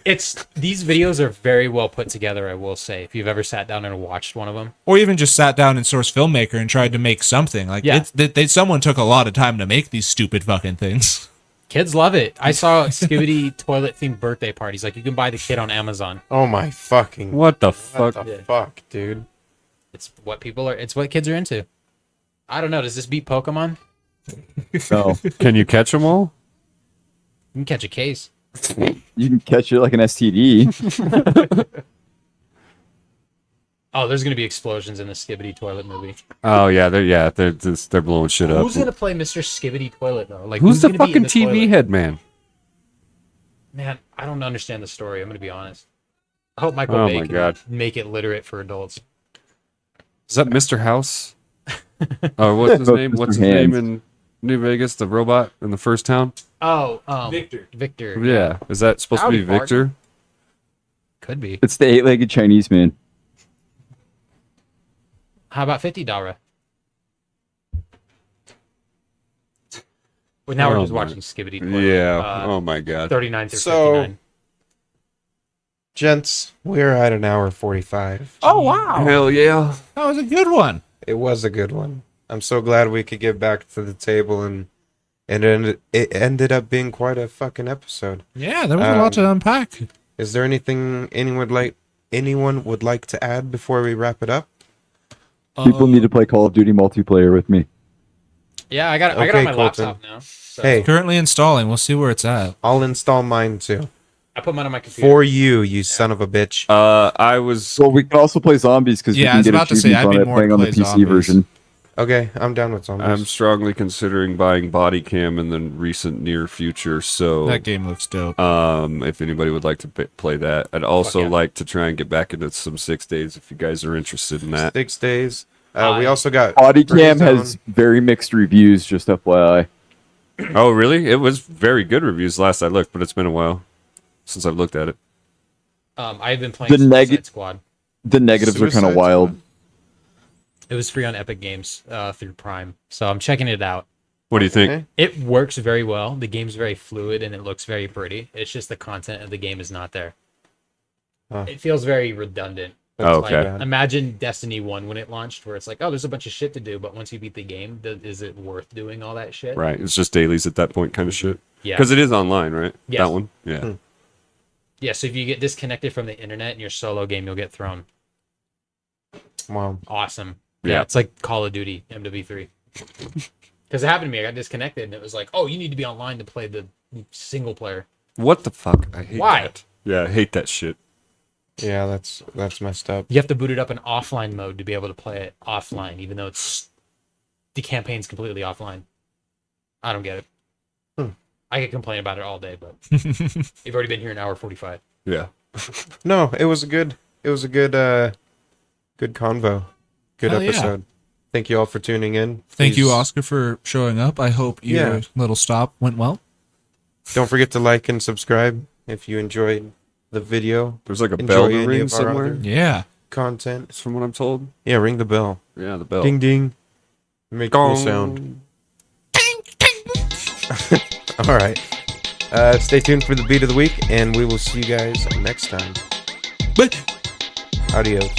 These videos are very well put together, I will say. If you've ever sat down and watched one of them, or even just sat down and Source Filmmaker and tried to make something like someone took a lot of time to make these stupid fucking things. kids love it. I saw Skibidi toilet themed birthday parties. Like you can buy the kit on Amazon. Oh my fucking. What the fuck? What the fuck, dude? It's what people are. It's what kids are into. I don't know. Does this beat Pokemon? No, Can you catch them all? You can catch a case. you can catch it like an STD. Oh, there's gonna be explosions in the Skibidi toilet movie. Oh yeah, they're blowing shit up. Who's gonna play Mr. Skibidi toilet though? Like Who's the gonna be in fucking TV toilet? head man? Man, I don't understand the story. I'm gonna be honest. I hope Michael Oh Bay my can God. make it literate for adults. Is that Mr. House? Oh, what's his name? What's his name in New Vegas? The robot in the first town? Oh, Victor. Victor. Yeah. Is that supposed to be Howdy, Victor? Could be. It's the 8-legged Chinese man. How about $50? Well, now we're Oh just my- watching Skibidi toilet. Yeah. Oh my god. 39 through So- 59. Gents, we're at an hour 45. Oh wow, Hell yeah. that was a good one. It was a good one. I'm so glad we could get back to the table and it ended up being quite a fucking episode. Yeah, there was a lot to unpack. Is there anything anyone would like to add before we wrap it up? People need to play Call of Duty multiplayer with me. Yeah, I got it on Okay, my Colton. laptop now. So Hey, Currently installing. We'll see where it's at. I'll install mine too. I put mine on my computer. For you son of a bitch. I was Well, we can also play zombies because Yeah, I we was can get about to say, achievements I'd on be it more playing on the to play PC zombies. version. Okay, I'm down with zombies. I'm strongly considering buying Body Cam in the recent near future. So That game looks dope. if anybody would like to play that, I'd also yeah. like to try and get back into some 6 days if you guys are interested in that. 6 days. We also got Body Free Cam Zone. has very mixed reviews, just FYI. Oh, really? It was very good reviews last I looked, but it's been a while since I've looked at it. I've been playing The Suicide Squad. The negatives are kind Suicide of wild. Squad. It was free on Epic Games through Prime, so I'm checking it out. What do you think? Okay. It works very well. The game's very fluid and it looks very pretty. It's just the content of the game is not there. Huh. It feels very redundant. Oh, It's okay. like, imagine Destiny 1 when it launched, where it's like, oh, there's a bunch of shit to do, but once you beat the game, is it worth doing all that shit? Right. It's just dailies at that point kind of shit. Yeah. Because it is online, right? Yes. That one? Yeah. Yeah, so if you get disconnected from the internet in your solo game, you'll get thrown. Wow. Awesome. Yeah. Yeah, it's like Call of Duty MW3. Because it happened to me. I got disconnected, and it was like, oh, you need to be online to play the single player. What the fuck? I hate Why? that. Yeah, I hate that shit. Yeah, that's messed up. You have to boot it up in offline mode to be able to play it offline, even though the campaign's completely offline. I don't get it. I could complain about it all day, but you've already been here an hour 45. Yeah. No, it was a good good convo. Good Hell yeah. episode. Thank you all for tuning in. Thank you, Please Oscar, for showing up. I hope your Yeah. little stop went well. Don't forget to like and subscribe if you enjoyed the video There's like a Enjoy bell to any ring of our somewhere. other- Yeah. content. That's from what I'm told. Yeah, ring the bell. Yeah, the bell. Ding ding. Make cool sound. All right. Stay tuned for the beat of the week, and we will see you guys next time. But Adios.